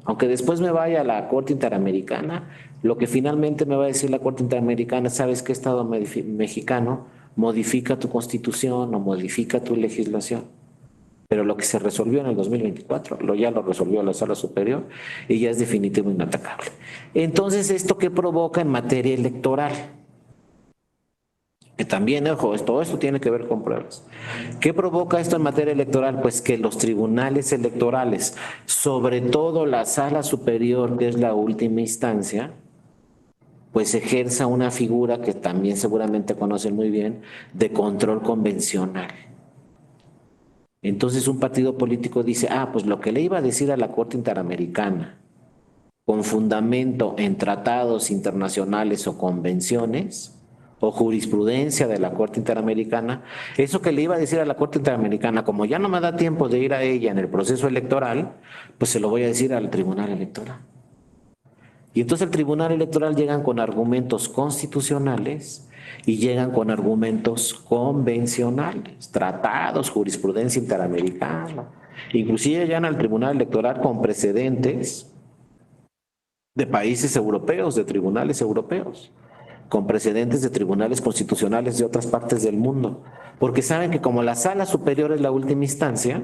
[SPEAKER 1] Aunque después me vaya a la Corte Interamericana, lo que finalmente me va a decir la Corte Interamericana, ¿sabes qué Estado mexicano modifica tu constitución o modifica tu legislación? Pero lo que se resolvió en el 2024, ya lo resolvió la Sala Superior y ya es definitivo e inatacable. Entonces, ¿esto qué provoca en materia electoral? Que también, ojo, todo esto tiene que ver con pruebas. ¿Qué provoca esto en materia electoral? Pues que los tribunales electorales, sobre todo la Sala Superior, que es la última instancia, pues ejerza una figura que también seguramente conocen muy bien, de control convencional. Entonces un partido político dice, pues lo que le iba a decir a la Corte Interamericana, con fundamento en tratados internacionales o convenciones, o jurisprudencia de la Corte Interamericana, eso que le iba a decir a la Corte Interamericana, como ya no me da tiempo de ir a ella en el proceso electoral, pues se lo voy a decir al Tribunal Electoral. Y entonces el Tribunal Electoral llegan con argumentos constitucionales y llegan con argumentos convencionales, tratados, jurisprudencia interamericana. Inclusive llegan al Tribunal Electoral con precedentes de países europeos, de tribunales europeos, con precedentes de tribunales constitucionales de otras partes del mundo, porque saben que como la Sala Superior es la última instancia,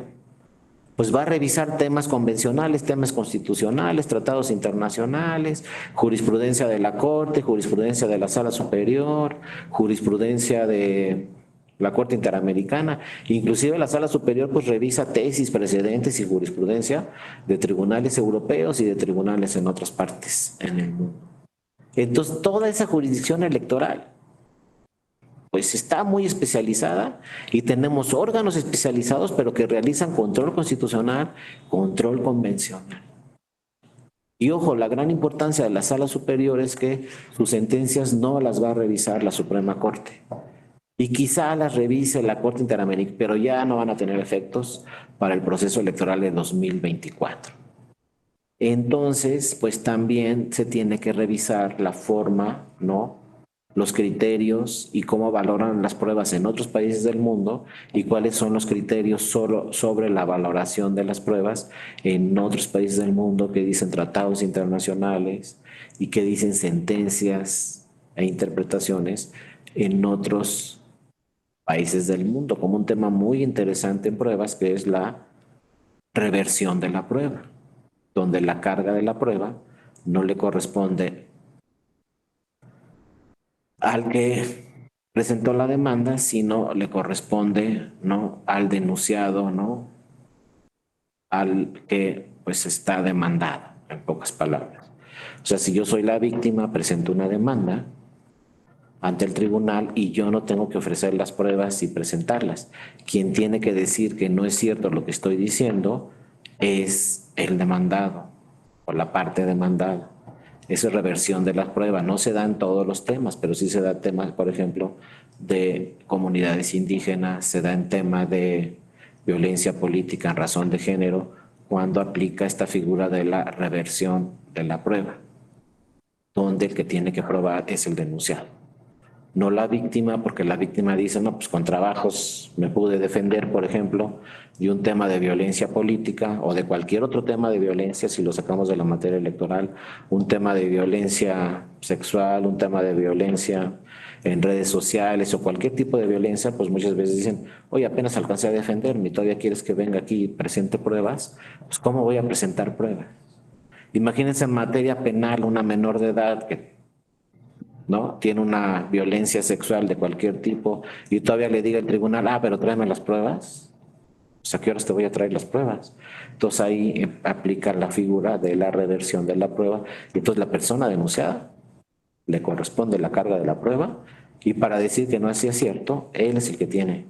[SPEAKER 1] pues va a revisar temas convencionales, temas constitucionales, tratados internacionales, jurisprudencia de la Corte, jurisprudencia de la Sala Superior, jurisprudencia de la Corte Interamericana. Inclusive la Sala Superior pues revisa tesis, precedentes y jurisprudencia de tribunales europeos y de tribunales en otras partes en el mundo. Entonces, toda esa jurisdicción electoral pues está muy especializada y tenemos órganos especializados, pero que realizan control constitucional, control convencional. Y ojo, la gran importancia de la Sala Superior es que sus sentencias no las va a revisar la Suprema Corte. Y quizá las revise la Corte Interamericana, pero ya no van a tener efectos para el proceso electoral de 2024. Entonces, pues también se tiene que revisar la forma, ¿no?, los criterios y cómo valoran las pruebas en otros países del mundo y cuáles son los criterios sobre la valoración de las pruebas en otros países del mundo, que dicen tratados internacionales y que dicen sentencias e interpretaciones en otros países del mundo, como un tema muy interesante en pruebas, que es la reversión de la prueba, donde la carga de la prueba no le corresponde al que presentó la demanda, sino le corresponde, ¿no?, al denunciado, ¿no?, al que pues está demandado, en pocas palabras. O sea, si yo soy la víctima, presento una demanda ante el tribunal y yo no tengo que ofrecer las pruebas y presentarlas. Quien tiene que decir que no es cierto lo que estoy diciendo es el demandado o la parte demandada. Eso es reversión de las pruebas. No se dan todos los temas, pero sí se da temas, por ejemplo, de comunidades indígenas, se da en tema de violencia política en razón de género, cuando aplica esta figura de la reversión de la prueba, donde el que tiene que probar es el denunciado, no la víctima, porque la víctima dice, no, pues con trabajos me pude defender, por ejemplo, de un tema de violencia política o de cualquier otro tema de violencia, si lo sacamos de la materia electoral, un tema de violencia sexual, un tema de violencia en redes sociales o cualquier tipo de violencia, pues muchas veces dicen, oye, apenas alcancé a defenderme y todavía quieres que venga aquí y presente pruebas, pues ¿cómo voy a presentar pruebas? Imagínense en materia penal una menor de edad que ¿no? Tiene una violencia sexual de cualquier tipo y todavía le diga el tribunal, pero tráeme las pruebas. Pues, ¿a qué horas te voy a traer las pruebas? Entonces ahí aplica la figura de la reversión de la prueba y entonces la persona denunciada le corresponde la carga de la prueba y para decir que no hacía cierto, él es el que tiene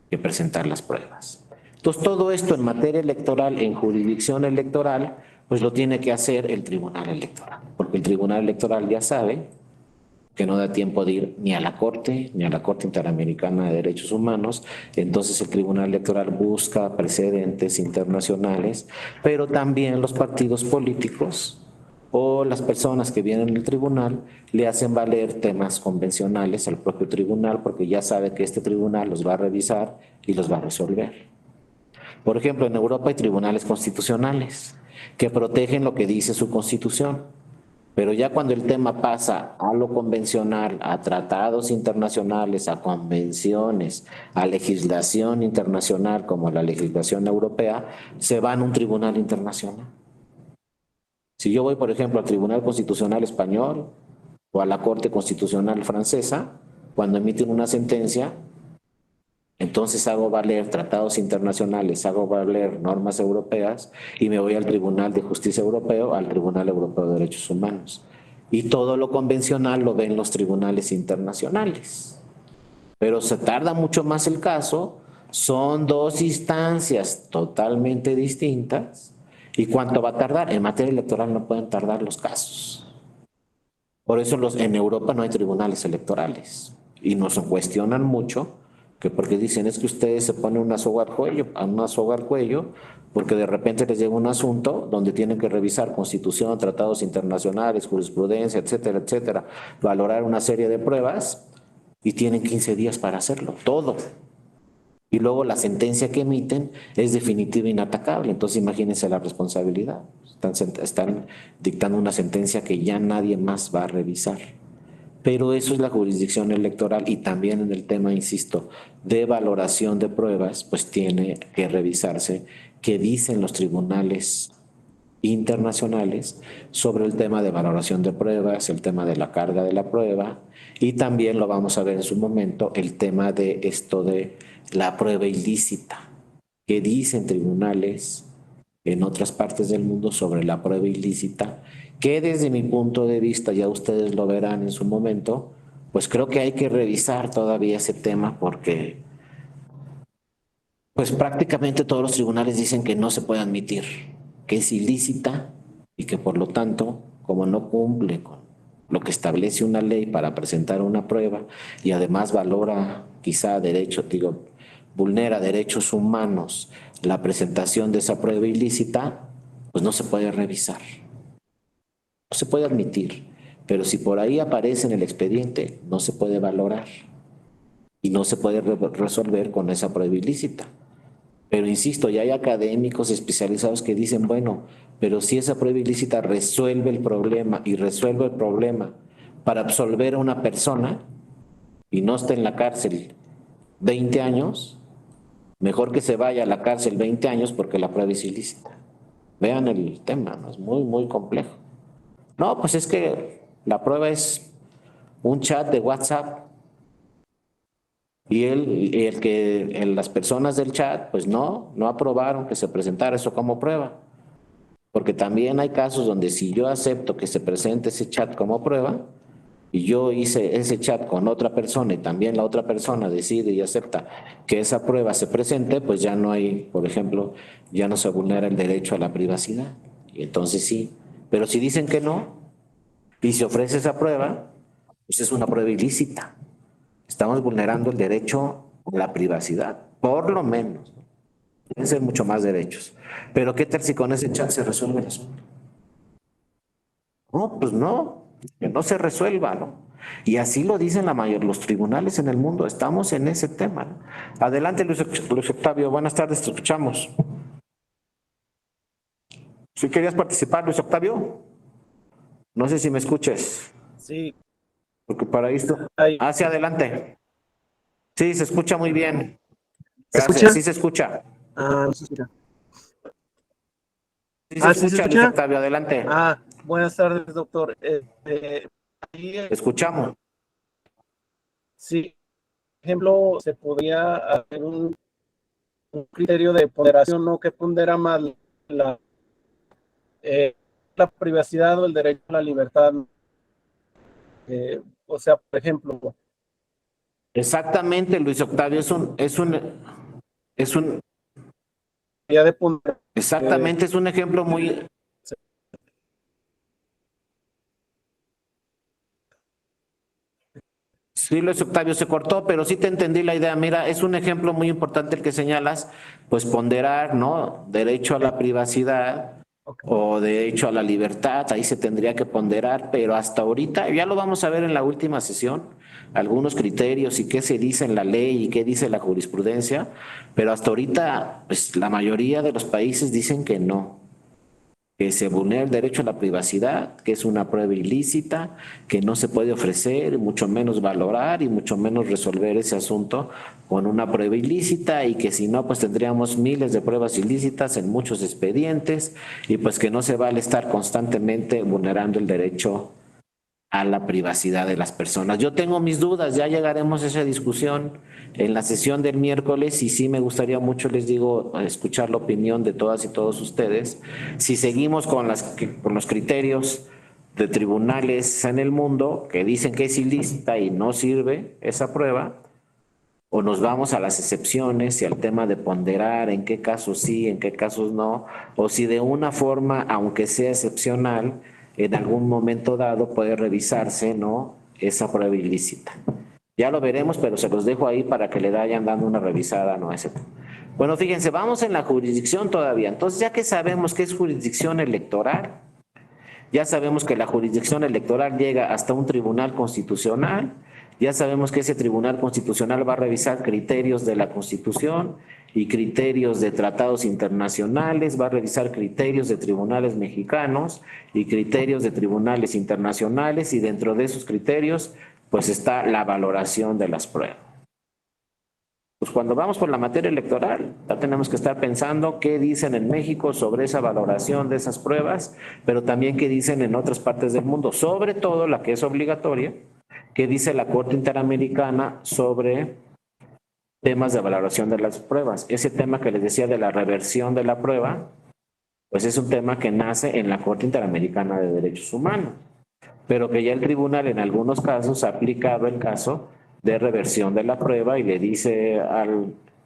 [SPEAKER 1] que presentar las pruebas. Entonces, todo esto en materia electoral, en jurisdicción electoral, pues lo tiene que hacer el Tribunal Electoral, porque el Tribunal Electoral ya sabe que no da tiempo de ir ni a la Corte Interamericana de Derechos Humanos. Entonces el Tribunal Electoral busca precedentes internacionales, pero también los partidos políticos o las personas que vienen al tribunal le hacen valer temas convencionales al propio tribunal porque ya sabe que este tribunal los va a revisar y los va a resolver. Por ejemplo, en Europa hay tribunales constitucionales que protegen lo que dice su constitución. Pero ya cuando el tema pasa a lo convencional, a tratados internacionales, a convenciones, a legislación internacional como la legislación europea, se va a un tribunal internacional. Si yo voy, por ejemplo, al Tribunal Constitucional Español o a la Corte Constitucional Francesa, cuando emiten una sentencia, entonces hago valer tratados internacionales, hago valer normas europeas y me voy al Tribunal de Justicia Europeo, al Tribunal Europeo de Derechos Humanos. Y todo lo convencional lo ven los tribunales internacionales. Pero se tarda mucho más el caso, son dos instancias totalmente distintas. ¿Y cuánto va a tardar? En materia electoral no pueden tardar los casos. Por eso en Europa no hay tribunales electorales y nos cuestionan mucho que porque dicen es que ustedes se ponen una soga al cuello, porque de repente les llega un asunto donde tienen que revisar constitución, tratados internacionales, jurisprudencia, etcétera, etcétera, valorar una serie de pruebas y tienen 15 días para hacerlo, todo. Y luego la sentencia que emiten es definitiva e inatacable, entonces imagínense la responsabilidad. Están dictando una sentencia que ya nadie más va a revisar. Pero eso es la jurisdicción electoral y también en el tema, insisto, de valoración de pruebas, pues tiene que revisarse qué dicen los tribunales internacionales sobre el tema de valoración de pruebas, el tema de la carga de la prueba y también lo vamos a ver en su momento, el tema de esto de la prueba ilícita, qué dicen tribunales en otras partes del mundo sobre la prueba ilícita, que desde mi punto de vista, ya ustedes lo verán en su momento, pues creo que hay que revisar todavía ese tema porque pues prácticamente todos los tribunales dicen que no se puede admitir, que es ilícita y que por lo tanto, como no cumple con lo que establece una ley para presentar una prueba y además valora quizá vulnera derechos humanos la presentación de esa prueba ilícita, pues no se puede revisar. No se puede admitir, pero si por ahí aparece en el expediente, no se puede valorar y no se puede resolver con esa prueba ilícita. Pero insisto, ya hay académicos especializados que dicen, bueno, pero si esa prueba ilícita resuelve el problema y resuelve el problema para absolver a una persona y no está en la cárcel 20 años, mejor que se vaya a la cárcel 20 años porque la prueba es ilícita. Vean el tema, ¿no? Es muy, muy complejo. No, pues es que la prueba es un chat de WhatsApp y las personas del chat, pues no aprobaron que se presentara eso como prueba. Porque también hay casos donde si yo acepto que se presente ese chat como prueba y yo hice ese chat con otra persona y también la otra persona decide y acepta que esa prueba se presente, pues ya no hay, por ejemplo, ya no se vulnera el derecho a la privacidad. Y entonces sí. Pero si dicen que no y se ofrece esa prueba, pues es una prueba ilícita. Estamos vulnerando el derecho a la privacidad, por lo menos. Deben ser mucho más derechos. Pero ¿qué tal si con ese chat se resuelve el asunto? No, pues no, que no se resuelva, ¿no? Y así lo dicen los tribunales en el mundo. Estamos en ese tema, ¿no? Adelante, Luis Octavio. Buenas tardes, te escuchamos. ¿Sí querías participar, Luis Octavio? No sé si me escuches.
[SPEAKER 5] Sí.
[SPEAKER 1] Porque para esto. Hacia adelante. Sí, se escucha muy bien.
[SPEAKER 5] ¿Se
[SPEAKER 1] Gracias,
[SPEAKER 5] escucha?
[SPEAKER 1] sí se escucha.
[SPEAKER 5] No se escucha.
[SPEAKER 1] Sí se escucha, Luis Octavio, adelante.
[SPEAKER 5] Buenas tardes, doctor.
[SPEAKER 1] Escuchamos.
[SPEAKER 5] Sí, por ejemplo, se podría hacer un criterio de ponderación, ¿no? Que pondera más la, la privacidad o el derecho a la libertad. O sea, por ejemplo,
[SPEAKER 1] Exactamente, Luis Octavio,
[SPEAKER 5] ya de ponderar,
[SPEAKER 1] exactamente, es un ejemplo muy, sí, Luis Octavio se cortó, pero sí te entendí la idea. Mira, es un ejemplo muy importante el que señalas, pues ponderar, ¿no? Derecho a la privacidad o derecho a la libertad, ahí se tendría que ponderar, pero hasta ahorita, ya lo vamos a ver en la última sesión, algunos criterios y qué se dice en la ley y qué dice la jurisprudencia, pero hasta ahorita, pues la mayoría de los países dicen que se vulnera el derecho a la privacidad, que es una prueba ilícita, que no se puede ofrecer, mucho menos valorar y mucho menos resolver ese asunto con una prueba ilícita y que si no, pues tendríamos miles de pruebas ilícitas en muchos expedientes y pues que no se vale estar constantemente vulnerando el derecho a la privacidad de las personas. Yo tengo mis dudas, ya llegaremos a esa discusión en la sesión del miércoles y sí me gustaría mucho, les digo, escuchar la opinión de todas y todos ustedes. Si seguimos con los criterios de tribunales en el mundo que dicen que es ilícita y no sirve esa prueba, o nos vamos a las excepciones y al tema de ponderar en qué casos sí, en qué casos no, o si de una forma, aunque sea excepcional, en algún momento dado puede revisarse, ¿no? Esa prueba ilícita. Ya lo veremos, pero se los dejo ahí para que le vayan dando una revisada, ¿no? Ese. Bueno, fíjense, vamos en la jurisdicción todavía. Entonces, ya que sabemos qué es jurisdicción electoral, ya sabemos que la jurisdicción electoral llega hasta un tribunal constitucional, ya sabemos que ese tribunal constitucional va a revisar criterios de la Constitución y criterios de tratados internacionales, va a revisar criterios de tribunales mexicanos y criterios de tribunales internacionales y dentro de esos criterios pues está la valoración de las pruebas. Pues cuando vamos por la materia electoral, ya tenemos que estar pensando qué dicen en México sobre esa valoración de esas pruebas, pero también qué dicen en otras partes del mundo, sobre todo la que es obligatoria, qué dice la Corte Interamericana sobre temas de valoración de las pruebas. Ese tema que les decía de la reversión de la prueba, pues es un tema que nace en la Corte Interamericana de Derechos Humanos, pero que ya el tribunal en algunos casos ha aplicado el caso de reversión de la prueba y le dice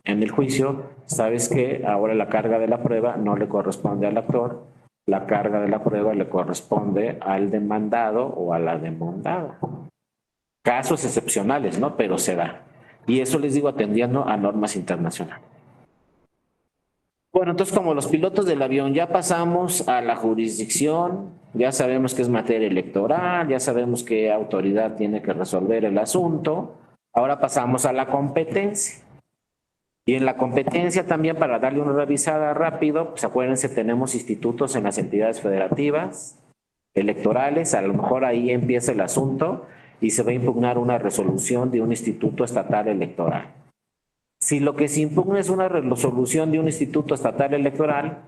[SPEAKER 1] en el juicio, ¿sabes qué? Ahora la carga de la prueba no le corresponde al actor, la carga de la prueba le corresponde al demandado o a la demandada. Casos excepcionales, ¿no? Pero se da. Y eso les digo atendiendo a normas internacionales. Bueno, entonces como los pilotos del avión ya pasamos a la jurisdicción, ya sabemos que es materia electoral, ya sabemos qué autoridad tiene que resolver el asunto, ahora pasamos a la competencia. Y en la competencia también, para darle una revisada rápido, pues acuérdense, tenemos institutos en las entidades federativas, electorales, a lo mejor ahí empieza el asunto y se va a impugnar una resolución de un instituto estatal electoral. Si lo que se impugna es una resolución de un instituto estatal electoral,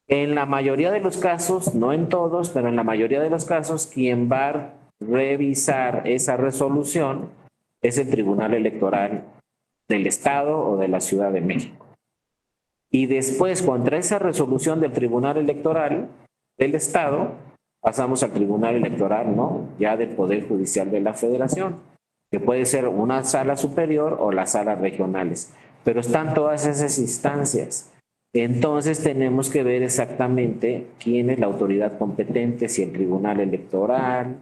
[SPEAKER 1] en la mayoría de los casos, no en todos, pero en la mayoría de los casos, quien va a revisar esa resolución es el Tribunal Electoral del Estado o de la Ciudad de México. Y después, contra esa resolución del Tribunal Electoral del Estado, pasamos al Tribunal Electoral, ¿no? Ya del Poder Judicial de la Federación, que puede ser una sala superior o las salas regionales, pero están todas esas instancias. Entonces tenemos que ver exactamente quién es la autoridad competente, si el Tribunal Electoral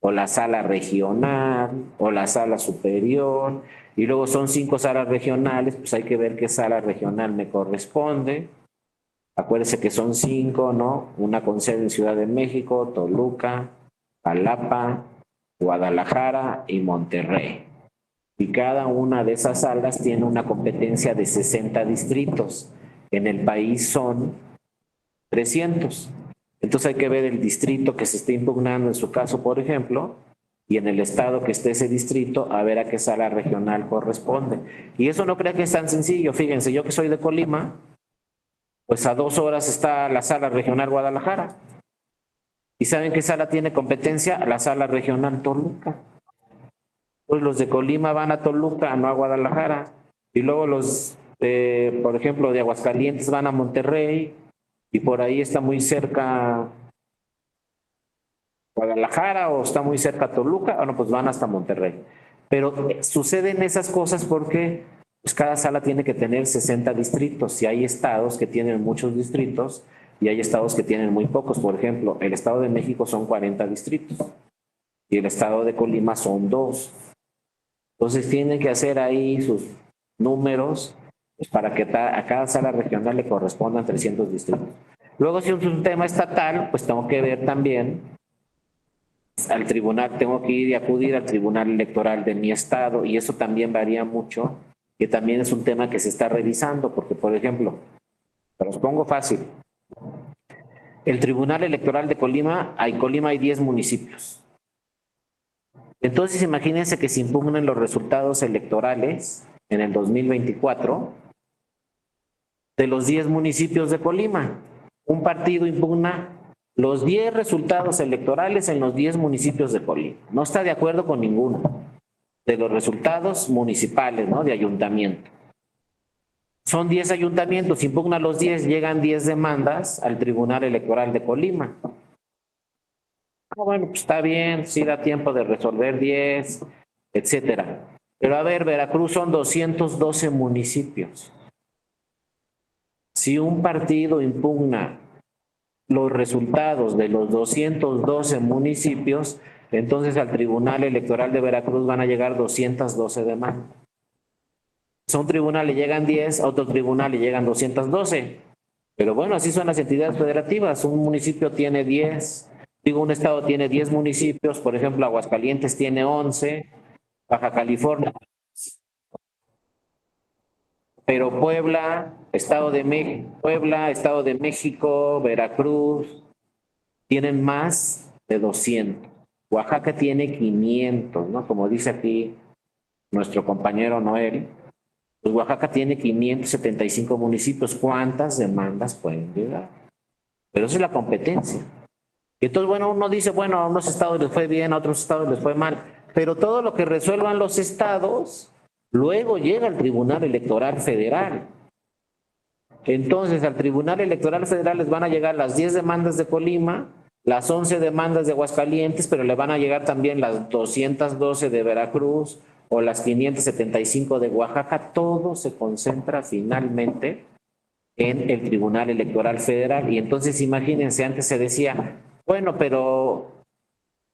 [SPEAKER 1] o la sala regional o la sala superior, y luego son 5 salas regionales, pues hay que ver qué sala regional me corresponde. Acuérdense que son 5, ¿no? Una con sede en Ciudad de México, Toluca, Jalapa, Guadalajara y Monterrey. Y cada una de esas salas tiene una competencia de 60 distritos. En el país son 300. Entonces hay que ver el distrito que se esté impugnando en su caso, por ejemplo, y en el estado que esté ese distrito, a ver a qué sala regional corresponde. Y eso no creo que es tan sencillo. Fíjense, yo que soy de Colima, pues a 2 horas está la sala regional Guadalajara. ¿Y saben qué sala tiene competencia? La sala regional Toluca. Pues los de Colima van a Toluca, no a Guadalajara. Y luego los, por ejemplo, de Aguascalientes van a Monterrey. Y por ahí está muy cerca Guadalajara o está muy cerca Toluca. Bueno, pues van hasta Monterrey. Pero suceden esas cosas porque pues, cada sala tiene que tener 60 distritos. Y hay estados que tienen muchos distritos y hay estados que tienen muy pocos. Por ejemplo, el Estado de México son 40 distritos y el Estado de Colima son 2. Entonces tienen que hacer ahí sus números pues, para que a cada sala regional le correspondan 300 distritos. Luego, si es un tema estatal, pues tengo que ver también al tribunal, tengo que ir y acudir al tribunal electoral de mi estado y eso también varía mucho, que también es un tema que se está revisando, porque por ejemplo, te los pongo fácil. El Tribunal Electoral de Colima hay 10 municipios. Entonces imagínense que se impugnen los resultados electorales en el 2024 de los 10 municipios de Colima. Un partido impugna los 10 resultados electorales en los 10 municipios de Colima. No está de acuerdo con ninguno de los resultados municipales, ¿no? De ayuntamiento. Son 10 ayuntamientos, impugna los 10, llegan 10 demandas al Tribunal Electoral de Colima. Bueno, pues está bien, sí da tiempo de resolver 10, etcétera. Pero a ver, Veracruz son 212 municipios. Si un partido impugna los resultados de los 212 municipios, entonces al Tribunal Electoral de Veracruz van a llegar 212 demandas. A un tribunal le llegan 10, a otro tribunal le llegan 212. Pero bueno, así son las entidades federativas. Un municipio tiene 10, un estado tiene 10 municipios, por ejemplo, Aguascalientes tiene 11, Baja California. Pero Puebla, Estado de México, Veracruz, tienen más de 200. Oaxaca tiene 500, ¿no? Como dice aquí nuestro compañero Noel. Pues Oaxaca tiene 575 municipios. ¿Cuántas demandas pueden llegar? Pero esa es la competencia. Y entonces, bueno, uno dice, bueno, a unos estados les fue bien, a otros estados les fue mal. Pero todo lo que resuelvan los estados, luego llega al Tribunal Electoral Federal. Entonces, al Tribunal Electoral Federal les van a llegar las 10 demandas de Colima, las 11 demandas de Aguascalientes, pero le van a llegar también las 212 de Veracruz, o las 575 de Oaxaca. Todo se concentra finalmente en el Tribunal Electoral Federal. Y entonces imagínense, antes se decía, bueno, pero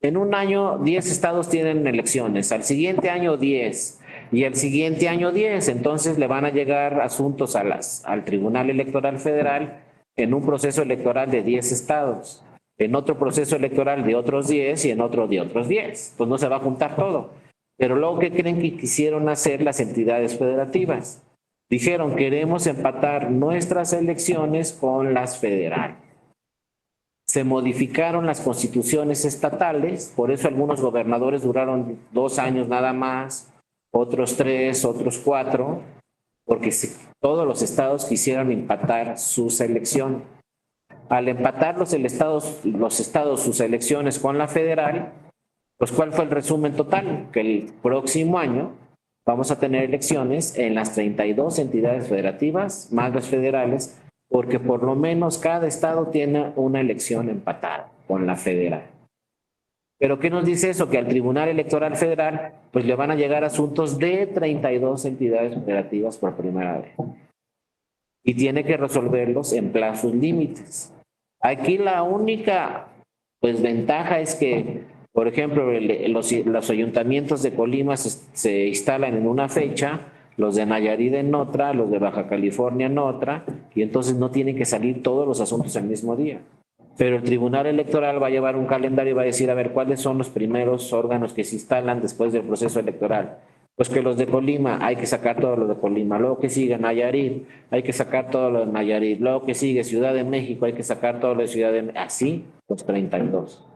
[SPEAKER 1] en un año 10 estados tienen elecciones, al siguiente año 10 y al siguiente año 10. Entonces le van a llegar asuntos al Tribunal Electoral Federal en un proceso electoral de 10 estados, en otro proceso electoral de otros 10 y en otro de otros 10. Pues no se va a juntar todo. Pero luego, ¿qué creen que quisieron hacer las entidades federativas? Dijeron, queremos empatar nuestras elecciones con las federales. Se modificaron las constituciones estatales, por eso algunos gobernadores duraron 2 años nada más, otros 3, otros 4, porque todos los estados quisieron empatar sus elecciones. Al empatar los estados sus elecciones con la federal, pues ¿cuál fue el resumen total? Que el próximo año vamos a tener elecciones en las 32 entidades federativas, más las federales, porque por lo menos cada estado tiene una elección empatada con la federal. ¿Pero qué nos dice eso? Que al Tribunal Electoral Federal pues le van a llegar asuntos de 32 entidades federativas por primera vez. Y tiene que resolverlos en plazos límites. Aquí la única pues ventaja es que por ejemplo, los ayuntamientos de Colima se instalan en una fecha, los de Nayarit en otra, los de Baja California en otra, y entonces no tienen que salir todos los asuntos el mismo día. Pero el Tribunal Electoral va a llevar un calendario y va a decir, a ver, ¿cuáles son los primeros órganos que se instalan después del proceso electoral? Pues que los de Colima, hay que sacar todo lo de Colima. Luego que sigue Nayarit, hay que sacar todo lo de Nayarit. Luego que sigue Ciudad de México, hay que sacar todo lo de Ciudad de México. Así, los 32.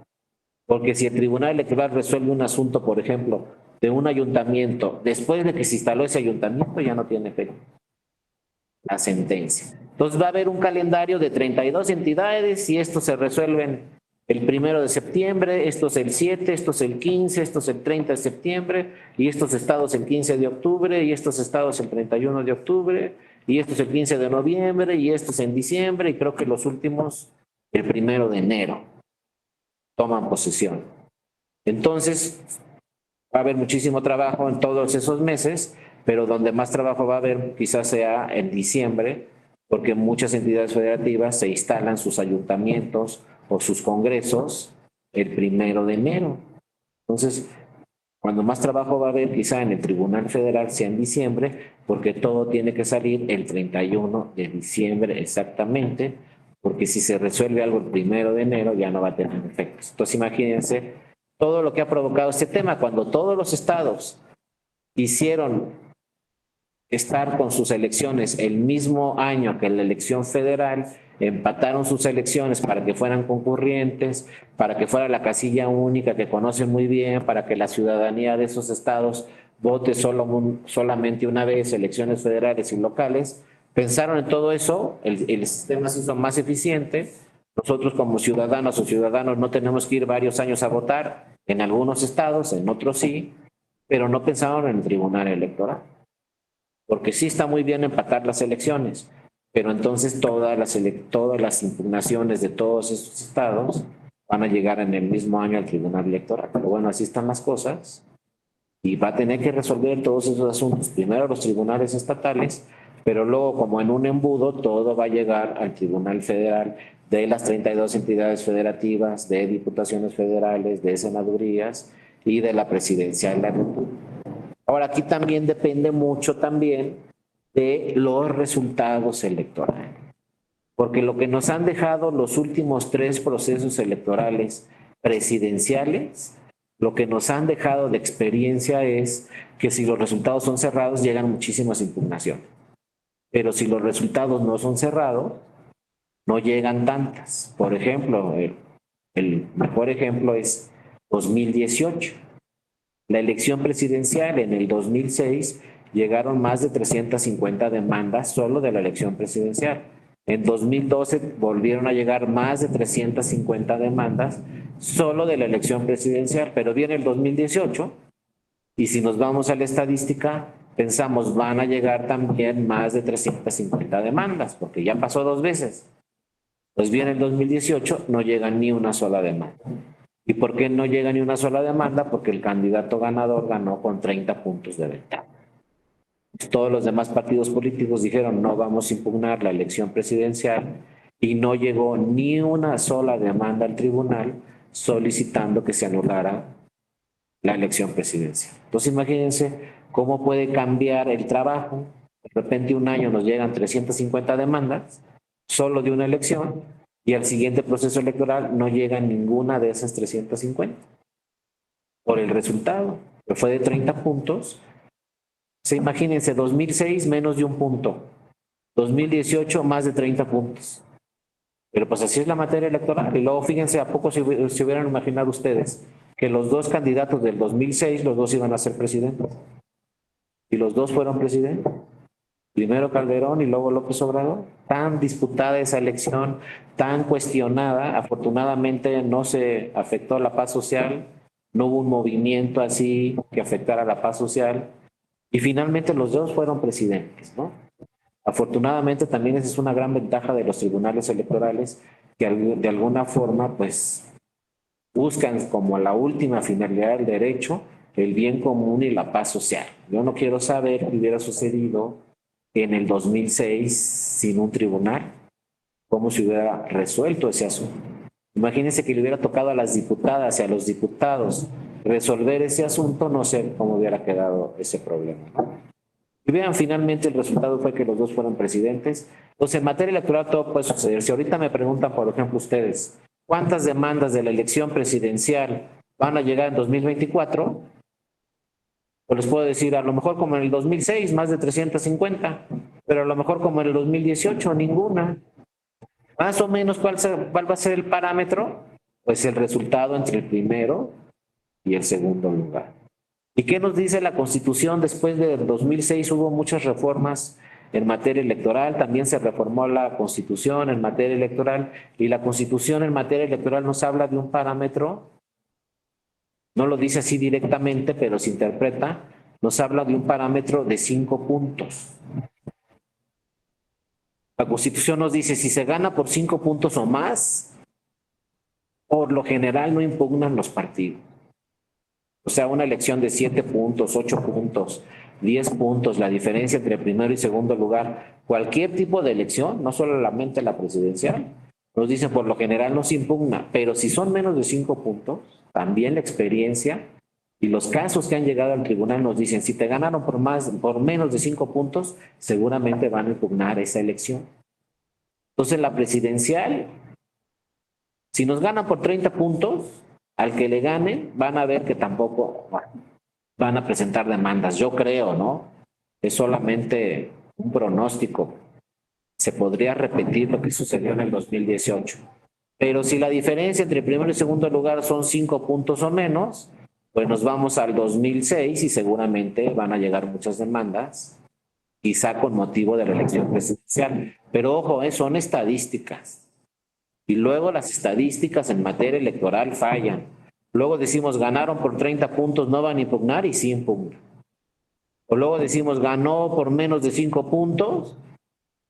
[SPEAKER 1] Porque si el Tribunal Electoral resuelve un asunto, por ejemplo, de un ayuntamiento, después de que se instaló ese ayuntamiento, ya no tiene efecto la sentencia. Entonces va a haber un calendario de 32 entidades y estos se resuelven el 1 de septiembre, estos el 7, estos el 15, estos el 30 de septiembre, y estos estados el 15 de octubre, y estos estados el 31 de octubre, y estos el 15 de noviembre, y estos en diciembre, y creo que los últimos el 1 de enero toman posesión. Entonces, va a haber muchísimo trabajo en todos esos meses, pero donde más trabajo va a haber quizás sea en diciembre, porque muchas entidades federativas se instalan sus ayuntamientos o sus congresos el 1 de enero. Entonces, cuando más trabajo va a haber quizá en el Tribunal Federal sea en diciembre, porque todo tiene que salir el 31 de diciembre exactamente, porque si se resuelve algo el 1 de enero ya no va a tener efectos. Entonces, imagínense todo lo que ha provocado este tema, cuando todos los estados quisieron estar con sus elecciones el mismo año que la elección federal, empataron sus elecciones para que fueran concurrentes, para que fuera la casilla única que conocen muy bien, para que la ciudadanía de esos estados vote solamente una vez elecciones federales y locales. Pensaron en todo eso, el sistema se hizo más eficiente. Nosotros como ciudadanos o ciudadanos no tenemos que ir varios años a votar, en algunos estados, en otros sí, pero no pensaron en el Tribunal Electoral. Porque sí está muy bien empatar las elecciones, pero entonces todas las impugnaciones de todos esos estados van a llegar en el mismo año al Tribunal Electoral. Pero bueno, así están las cosas y va a tener que resolver todos esos asuntos, primero los tribunales estatales, pero luego como en un embudo todo va a llegar al Tribunal Federal de las 32 entidades federativas, de diputaciones federales, de senadurías y de la Presidencia de la República. Ahora, aquí también depende mucho también de los resultados electorales, porque lo que nos han dejado los últimos 3 procesos electorales presidenciales, lo que nos han dejado de experiencia es que si los resultados son cerrados llegan muchísimas impugnaciones, pero si los resultados no son cerrados, no llegan tantas. Por ejemplo, el mejor ejemplo es 2018. La elección presidencial en el 2006 llegaron más de 350 demandas solo de la elección presidencial. En 2012 volvieron a llegar más de 350 demandas solo de la elección presidencial, pero viene el 2018 y si nos vamos a la estadística, pensamos van a llegar también más de 350 demandas, porque ya pasó 2 veces. Pues viene el 2018, no llega ni una sola demanda. ¿Y por qué no llega ni una sola demanda? Porque el candidato ganador ganó con 30 puntos de ventaja. Todos los demás partidos políticos dijeron no vamos a impugnar la elección presidencial y no llegó ni una sola demanda al tribunal solicitando que se anulara la elección presidencial. Entonces imagínense cómo puede cambiar el trabajo. De repente un año nos llegan 350 demandas solo de una elección y al siguiente proceso electoral no llega ninguna de esas 350 por el resultado, que fue de 30 puntos. Imagínense, 2006 menos de 1 punto, 2018 más de 30 puntos. Pero pues así es la materia electoral. Y luego fíjense, ¿a poco se hubieran imaginado ustedes que los 2 candidatos del 2006, los 2 iban a ser presidentes? Y los 2 fueron presidentes. Primero Calderón y luego López Obrador. Tan disputada esa elección, tan cuestionada. Afortunadamente no se afectó la paz social, no hubo un movimiento así que afectara la paz social. Y finalmente los 2 fueron presidentes, ¿no? Afortunadamente también esa es una gran ventaja de los tribunales electorales que de alguna forma pues buscan como la última finalidad del derecho el bien común y la paz social. Yo no quiero saber qué hubiera sucedido en el 2006 sin un tribunal, cómo se hubiera resuelto ese asunto. Imagínense que le hubiera tocado a las diputadas y a los diputados resolver ese asunto, no sé cómo hubiera quedado ese problema, ¿no? Y vean, finalmente el resultado fue que los 2 fueron presidentes. Entonces, en materia electoral todo puede suceder. Si ahorita me preguntan, por ejemplo, ustedes, ¿cuántas demandas de la elección presidencial van a llegar en 2024? Pues les puedo decir, a lo mejor como en el 2006, más de 350, pero a lo mejor como en el 2018, ninguna. Más o menos, ¿cuál va a ser el parámetro? Pues el resultado entre el primero y el segundo lugar. ¿Y qué nos dice la Constitución? Después del 2006 hubo muchas reformas en materia electoral, también se reformó la Constitución en materia electoral, y la Constitución en materia electoral nos habla de un parámetro, no lo dice así directamente, pero se interpreta, nos habla de un parámetro de 5 puntos. La Constitución nos dice, si se gana por 5 puntos o más, por lo general no impugnan los partidos. O sea, una elección de 7 puntos, 8 puntos, 10 puntos, la diferencia entre primero y segundo lugar, cualquier tipo de elección, no solamente la presidencial, nos dicen por lo general no se impugna, pero si son menos de 5 puntos, también la experiencia y los casos que han llegado al tribunal nos dicen, si te ganaron por menos de 5 puntos, seguramente van a impugnar esa elección. Entonces la presidencial, si nos ganan por 30 puntos, al que le ganen, van a ver que tampoco van a presentar demandas. Yo creo, ¿no? Es solamente un pronóstico. Se podría repetir lo que sucedió en el 2018. Pero si la diferencia entre primero y segundo lugar son 5 puntos o menos, pues nos vamos al 2006 y seguramente van a llegar muchas demandas, quizá con motivo de la elección presidencial. Pero ojo, son estadísticas. Y luego las estadísticas en materia electoral fallan. Luego decimos, ganaron por 30 puntos, no van a impugnar y sí impugnan. O luego decimos, ganó por menos de 5 puntos,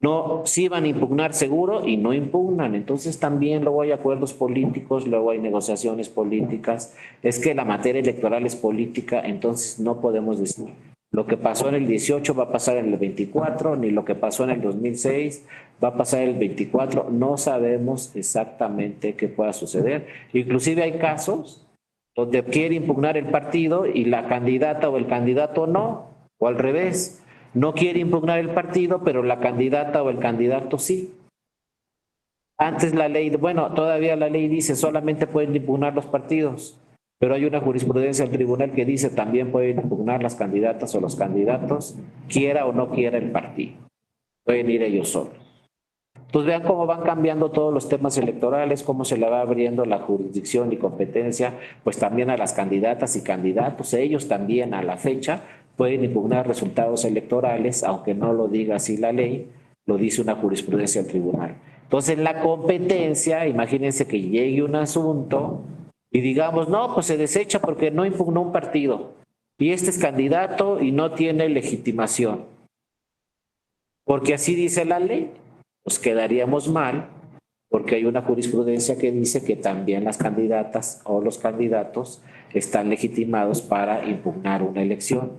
[SPEAKER 1] no, sí van a impugnar seguro y no impugnan. Entonces también luego hay acuerdos políticos, luego hay negociaciones políticas. Es que la materia electoral es política, entonces no podemos decir lo que pasó en el 18 va a pasar en el 24, ni lo que pasó en el 2006 va a pasar en el 24. No sabemos exactamente qué pueda suceder. Inclusive hay casos donde quiere impugnar el partido y la candidata o el candidato no, o al revés. No quiere impugnar el partido, pero la candidata o el candidato sí. Antes la ley, bueno, todavía la ley dice solamente pueden impugnar los partidos, pero hay una jurisprudencia del tribunal que dice también pueden impugnar las candidatas o los candidatos, quiera o no quiera el partido. Pueden ir ellos solos. Entonces vean cómo van cambiando todos los temas electorales, cómo se le va abriendo la jurisdicción y competencia, pues también a las candidatas y candidatos. Ellos también a la fecha pueden impugnar resultados electorales, aunque no lo diga así la ley, lo dice una jurisprudencia del tribunal. Entonces en la competencia, imagínense que llegue un asunto y digamos, no, pues se desecha porque no impugnó un partido y este es candidato y no tiene legitimación. Porque así dice la ley, pues quedaríamos mal porque hay una jurisprudencia que dice que también las candidatas o los candidatos están legitimados para impugnar una elección.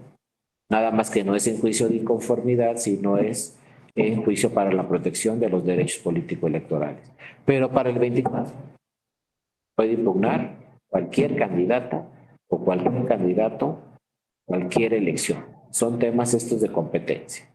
[SPEAKER 1] Nada más que no es en juicio de inconformidad, sino es en juicio para la protección de los derechos político-electorales. Pero para el 24 puede impugnar cualquier candidata o cualquier candidato, cualquier elección. Son temas estos de competencia.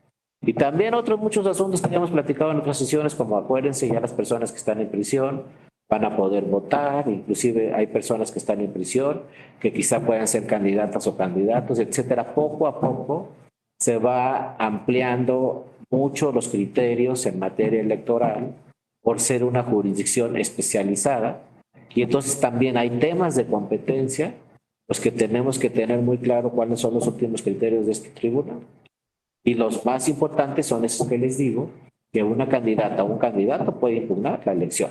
[SPEAKER 1] Y también otros muchos asuntos que ya hemos platicado en otras sesiones, como acuérdense, ya las personas que están en prisión van a poder votar, inclusive hay personas que están en prisión que quizá puedan ser candidatas o candidatos, etcétera. Poco a poco se va ampliando mucho los criterios en materia electoral por ser una jurisdicción especializada. Y entonces también hay temas de competencia, pues que tenemos que tener muy claro cuáles son los últimos criterios de este tribunal. Y los más importantes son esos que les digo, que una candidata o un candidato puede impugnar la elección.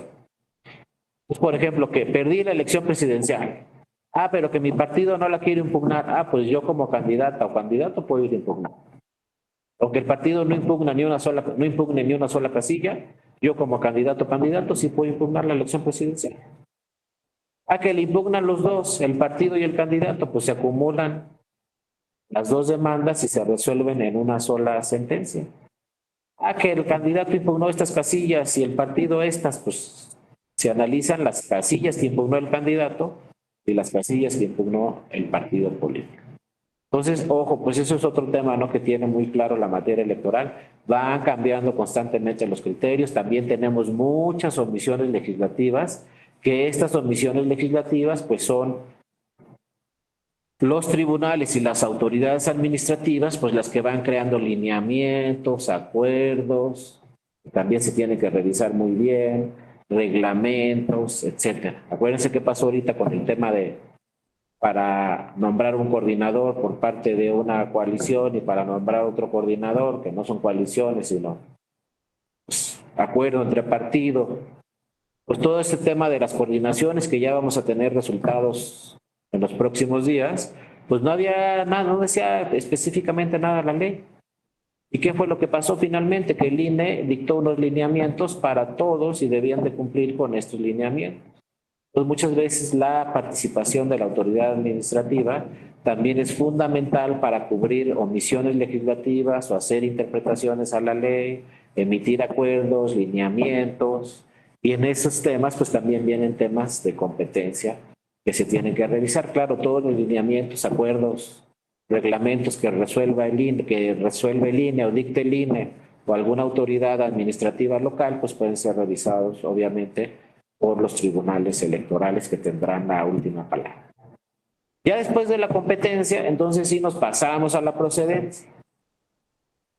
[SPEAKER 1] Pues, por ejemplo, que perdí la elección presidencial. Ah, pero que mi partido no la quiere impugnar. Ah, pues yo como candidata o candidato puedo ir a impugnar. Aunque el partido no impugne ni una sola casilla, yo como candidato o candidato sí puedo impugnar la elección presidencial. Ah, que le impugnan los dos, el partido y el candidato, pues se acumulan las dos demandas y se resuelven en una sola sentencia. Ah, que el candidato impugnó estas casillas y el partido estas, pues se analizan las casillas que impugnó el candidato y las casillas que impugnó el partido político. Entonces, ojo, pues eso es otro tema, ¿no?, que tiene muy claro la materia electoral. Van cambiando constantemente los criterios. También tenemos muchas omisiones legislativas, que estas omisiones legislativas pues son los tribunales y las autoridades administrativas, pues las que van creando lineamientos, acuerdos, también se tienen que revisar muy bien, reglamentos, etcétera. Acuérdense qué pasó ahorita con el tema de para nombrar un coordinador por parte de una coalición y para nombrar otro coordinador, que no son coaliciones, sino pues, acuerdo entre partidos. Pues todo este tema de las coordinaciones, que ya vamos a tener resultados en los próximos días, pues no había nada, no decía específicamente nada la ley. ¿Y qué fue lo que pasó finalmente? Que el INE dictó unos lineamientos para todos y debían de cumplir con estos lineamientos. Entonces, muchas veces la participación de la autoridad administrativa también es fundamental para cubrir omisiones legislativas o hacer interpretaciones a la ley, emitir acuerdos, lineamientos, y en esos temas pues también vienen temas de competencia que se tienen que revisar. Claro, todos los lineamientos, acuerdos, reglamentos que resuelva el INE o dicte el INE o alguna autoridad administrativa local, pues pueden ser revisados obviamente por los tribunales electorales, que tendrán la última palabra. Ya después de la competencia, entonces sí nos pasamos a la procedencia.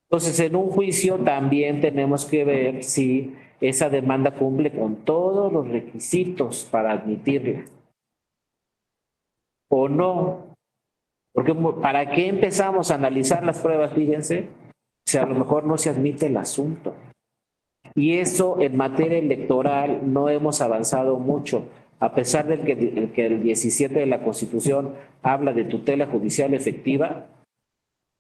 [SPEAKER 1] Entonces, en un juicio también tenemos que ver si esa demanda cumple con todos los requisitos para admitirla o no. Porque ¿para qué empezamos a analizar las pruebas? Fíjense, si a lo mejor no se admite el asunto. Y eso en materia electoral no hemos avanzado mucho, a pesar de que el 17 de la Constitución habla de tutela judicial efectiva.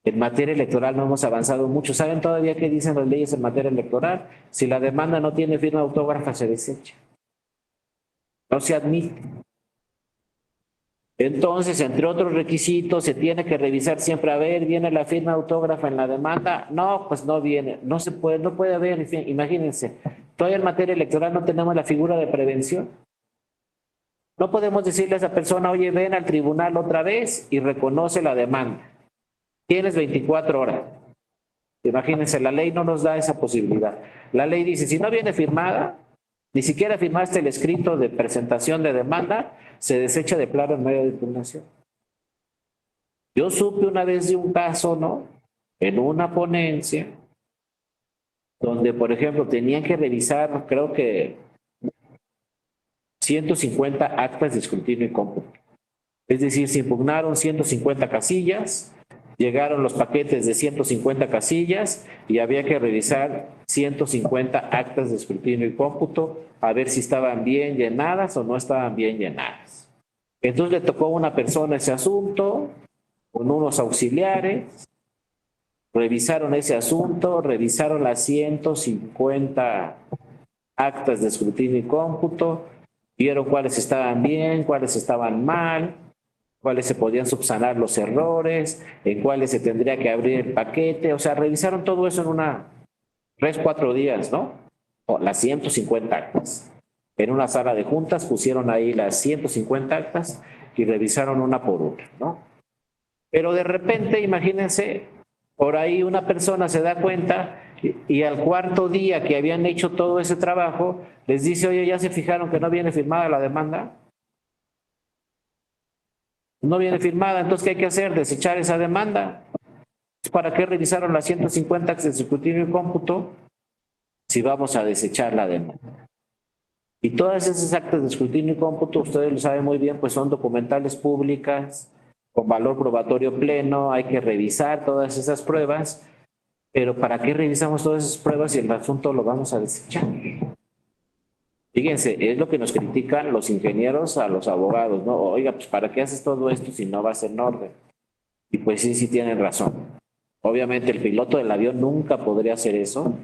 [SPEAKER 1] En materia electoral no hemos avanzado mucho. ¿Saben todavía qué dicen las leyes en materia electoral? Si la demanda no tiene firma autógrafa, se desecha. No se admite. Entonces, entre otros requisitos, se tiene que revisar siempre, a ver, ¿viene la firma autógrafa en la demanda? No, pues no viene, no se puede, no puede haber, imagínense, todavía en materia electoral no tenemos la figura de prevención. No podemos decirle a esa persona, oye, ven al tribunal otra vez y reconoce la demanda. Tienes 24 horas. Imagínense, la ley no nos da esa posibilidad. La ley dice, si no viene firmada, ni siquiera firmaste el escrito de presentación de demanda, se desecha de plano en medio de impugnación. Yo supe una vez de un caso, ¿no? En una ponencia, donde, por ejemplo, tenían que revisar, creo que 150 actas de escrutinio y cómputo. Es decir, se impugnaron 150 casillas, llegaron los paquetes de 150 casillas y había que revisar 150 actas de escrutinio y cómputo a ver si estaban bien llenadas o no estaban bien llenadas. Entonces le tocó a una persona ese asunto, con unos auxiliares, revisaron ese asunto, revisaron las 150 actas de escrutinio y cómputo, vieron cuáles estaban bien, cuáles estaban mal, cuáles se podían subsanar los errores, en cuáles se tendría que abrir el paquete, o sea, revisaron todo eso en 3-4 días, ¿no? O las 150 actas. En una sala de juntas pusieron ahí las 150 actas y revisaron una por una, ¿no? Pero de repente, imagínense, por ahí una persona se da cuenta y al cuarto día que habían hecho todo ese trabajo, les dice, oye, ¿ya se fijaron que no viene firmada la demanda? No viene firmada, entonces ¿qué hay que hacer? Desechar esa demanda. ¿Para qué revisaron las 150 actas de escrutinio y cómputo si vamos a desechar la demanda? Y todas esas actas de escrutinio y cómputo, ustedes lo saben muy bien, pues son documentales públicas, con valor probatorio pleno, hay que revisar todas esas pruebas, pero ¿para qué revisamos todas esas pruebas si el asunto lo vamos a desechar? Fíjense, es lo que nos critican los ingenieros a los abogados, ¿no? Oiga, pues ¿para qué haces todo esto si no vas en orden? Y pues sí tienen razón. Obviamente el piloto del avión nunca podría hacer eso,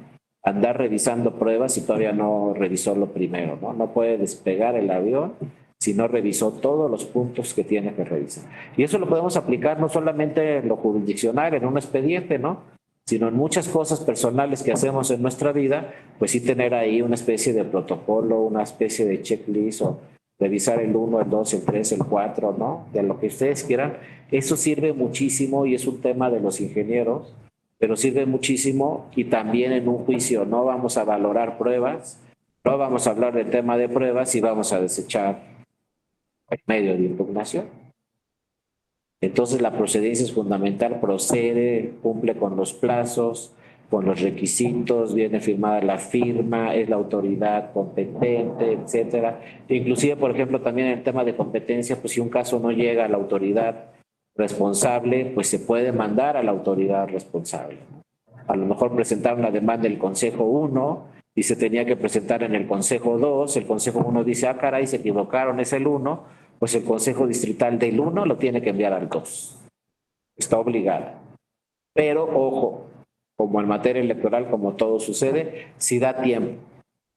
[SPEAKER 1] andar revisando pruebas si todavía no revisó lo primero, ¿no? No puede despegar el avión si no revisó todos los puntos que tiene que revisar. Y eso lo podemos aplicar no solamente en lo jurisdiccional, en un expediente, ¿no? Sino en muchas cosas personales que hacemos en nuestra vida, pues sí tener ahí una especie de protocolo, una especie de checklist o revisar el 1, el 2, el 3, el 4, ¿no? De lo que ustedes quieran. Eso sirve muchísimo y es un tema de los ingenieros, pero sirve muchísimo y también en un juicio no vamos a valorar pruebas, no vamos a hablar del tema de pruebas y vamos a desechar el medio de impugnación. Entonces la procedencia es fundamental, procede, cumple con los plazos, con los requisitos, viene firmada la firma, es la autoridad competente, etcétera. Inclusive, por ejemplo, también en el tema de competencia, pues si un caso no llega a la autoridad responsable, pues se puede mandar a la autoridad responsable. A lo mejor presentaron la demanda del Consejo 1 y se tenía que presentar en el Consejo 2, el Consejo 1 dice, ah, caray, se equivocaron, es el 1, pues el Consejo Distrital del 1 lo tiene que enviar al 2. Está obligado. Pero, ojo, como en materia electoral, como todo sucede, si da tiempo.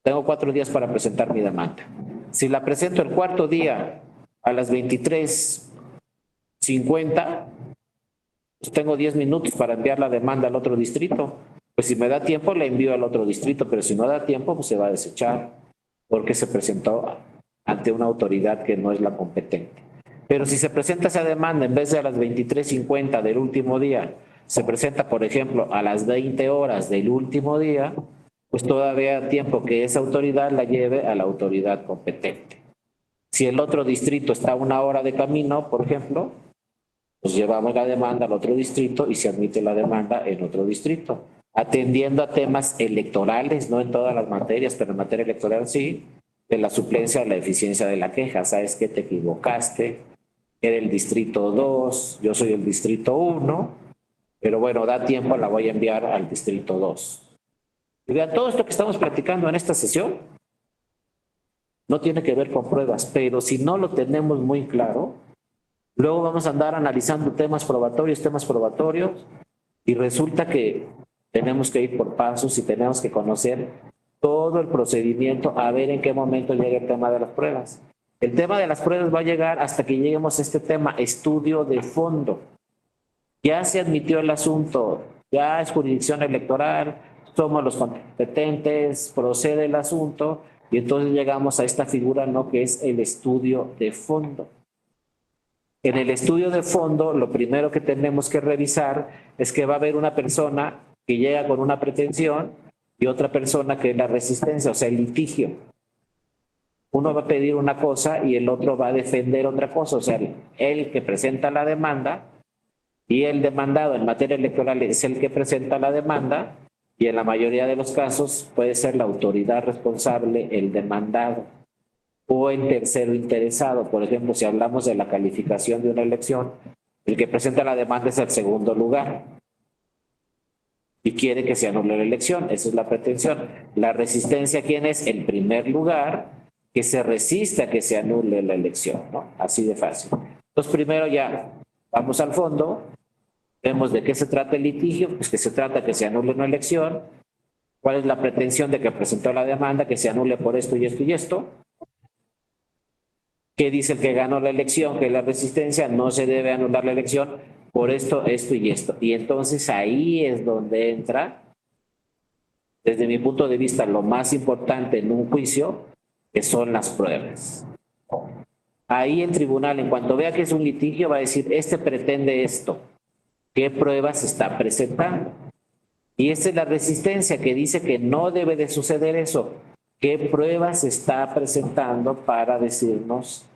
[SPEAKER 1] Tengo 4 días para presentar mi demanda. Si la presento el cuarto día a las 23:50, pues tengo 10 minutos para enviar la demanda al otro distrito. Pues si me da tiempo, la envío al otro distrito, pero si no da tiempo, pues se va a desechar, porque se presentó ante una autoridad que no es la competente. Pero si se presenta esa demanda en vez de a las 23:50 del último día, se presenta, por ejemplo, a las 20 horas del último día, pues todavía hay tiempo que esa autoridad la lleve a la autoridad competente. Si el otro distrito está a 1 hora de camino, por ejemplo, pues llevamos la demanda al otro distrito y se admite la demanda en otro distrito, atendiendo a temas electorales, no en todas las materias, pero en materia electoral sí, de la suplencia o la eficiencia de la queja. Sabes que te equivocaste, era el distrito 2, yo soy el distrito 1, pero bueno, da tiempo, la voy a enviar al distrito 2. Y vean, todo esto que estamos platicando en esta sesión no tiene que ver con pruebas, pero si no lo tenemos muy claro, luego vamos a andar analizando temas probatorios, y resulta que tenemos que ir por pasos y tenemos que conocer todo el procedimiento, a ver en qué momento llega el tema de las pruebas. El tema de las pruebas va a llegar hasta que lleguemos a este tema, estudio de fondo. Ya se admitió el asunto, ya es jurisdicción electoral, somos los competentes, procede el asunto, y entonces llegamos a esta figura, ¿no?, que es el estudio de fondo. En el estudio de fondo, lo primero que tenemos que revisar es que va a haber una persona que llega con una pretensión y otra persona que es la resistencia, o sea, el litigio. Uno va a pedir una cosa y el otro va a defender otra cosa, o sea, el que presenta la demanda y el demandado en materia electoral es el que presenta la demanda, y en la mayoría de los casos puede ser la autoridad responsable, el demandado, o el tercero interesado. Por ejemplo, si hablamos de la calificación de una elección, el que presenta la demanda es el segundo lugar y quiere que se anule la elección. Esa es la pretensión. La resistencia, ¿quién es? El primer lugar que se resiste a que se anule la elección, ¿no? Así de fácil. Entonces, primero ya vamos al fondo, vemos de qué se trata el litigio, pues que se trata que se anule una elección, cuál es la pretensión de que presentó la demanda, que se anule por esto y esto y esto. ¿Qué dice el que ganó la elección? Que la resistencia no se debe anular la elección por esto, esto y esto. Y entonces ahí es donde entra, desde mi punto de vista, lo más importante en un juicio, que son las pruebas. Ahí el tribunal, en cuanto vea que es un litigio, va a decir, este pretende esto. ¿Qué pruebas está presentando? Y esta es la resistencia, que dice que no debe de suceder eso. ¿Qué pruebas está presentando para decirnos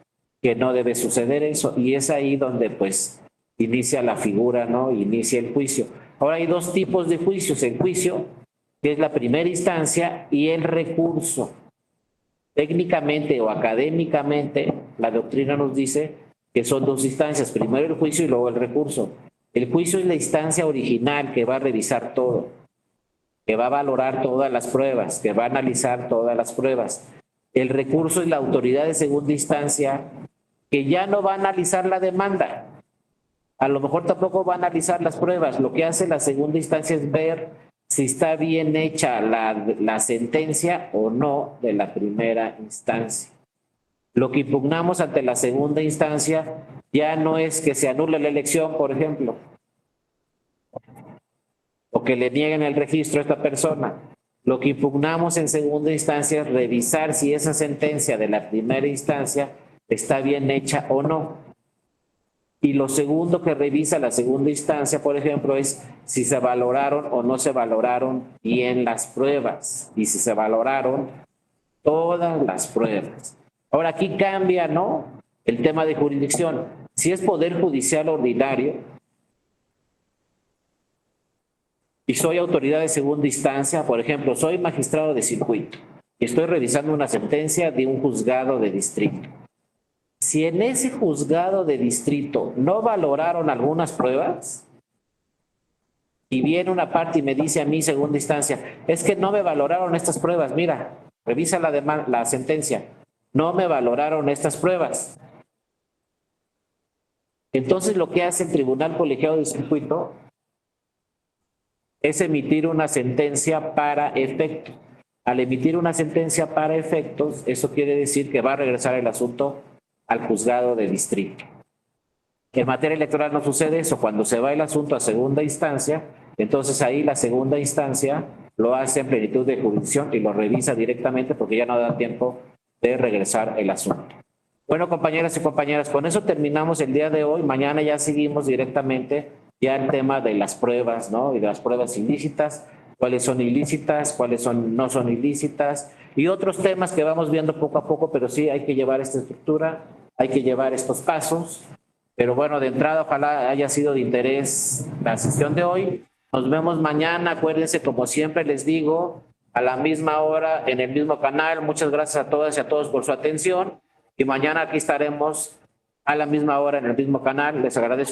[SPEAKER 1] que no debe suceder eso? Y es ahí donde pues inicia la figura, ¿no? Inicia el juicio. Ahora hay dos tipos de juicios. El juicio, que es la primera instancia, y el recurso. Técnicamente o académicamente, la doctrina nos dice que son dos instancias. Primero el juicio y luego el recurso. El juicio es la instancia original que va a revisar todo, que va a valorar todas las pruebas, que va a analizar todas las pruebas. El recurso es la autoridad de segunda instancia, que ya no va a analizar la demanda. A lo mejor tampoco va a analizar las pruebas. Lo que hace la segunda instancia es ver si está bien hecha la sentencia o no de la primera instancia. Lo que impugnamos ante la segunda instancia ya no es que se anule la elección, por ejemplo, o que le nieguen el registro a esta persona. Lo que impugnamos en segunda instancia es revisar si esa sentencia de la primera instancia está bien hecha o no. Y lo segundo que revisa la segunda instancia, por ejemplo, es si se valoraron o no se valoraron bien las pruebas, y si se valoraron todas las pruebas. Ahora aquí cambia, ¿no?, el tema de jurisdicción. Si es poder judicial ordinario, y soy autoridad de segunda instancia, por ejemplo, soy magistrado de circuito y estoy revisando una sentencia de un juzgado de distrito. Si en ese juzgado de distrito no valoraron algunas pruebas, y viene una parte y me dice a mí, segunda instancia, es que no me valoraron estas pruebas, mira, revisa la sentencia, no me valoraron estas pruebas. Entonces lo que hace el Tribunal Colegiado de Circuito es emitir una sentencia para efectos. Al emitir una sentencia para efectos, eso quiere decir que va a regresar el asunto al juzgado de distrito. En materia electoral no sucede eso. Cuando se va el asunto a segunda instancia, entonces ahí la segunda instancia lo hace en plenitud de jurisdicción y lo revisa directamente porque ya no da tiempo de regresar el asunto. Bueno, compañeras y compañeras, con eso terminamos el día de hoy. Mañana ya seguimos directamente ya el tema de las pruebas, ¿no? Y de las pruebas ilícitas, cuáles son ilícitas, cuáles no son ilícitas y otros temas que vamos viendo poco a poco, pero sí hay que llevar esta estructura, hay que llevar estos pasos. Pero bueno, de entrada, ojalá haya sido de interés la sesión de hoy. Nos vemos mañana. Acuérdense, como siempre les digo, a la misma hora, en el mismo canal. Muchas gracias a todas y a todos por su atención. Y mañana aquí estaremos a la misma hora en el mismo canal. Les agradezco.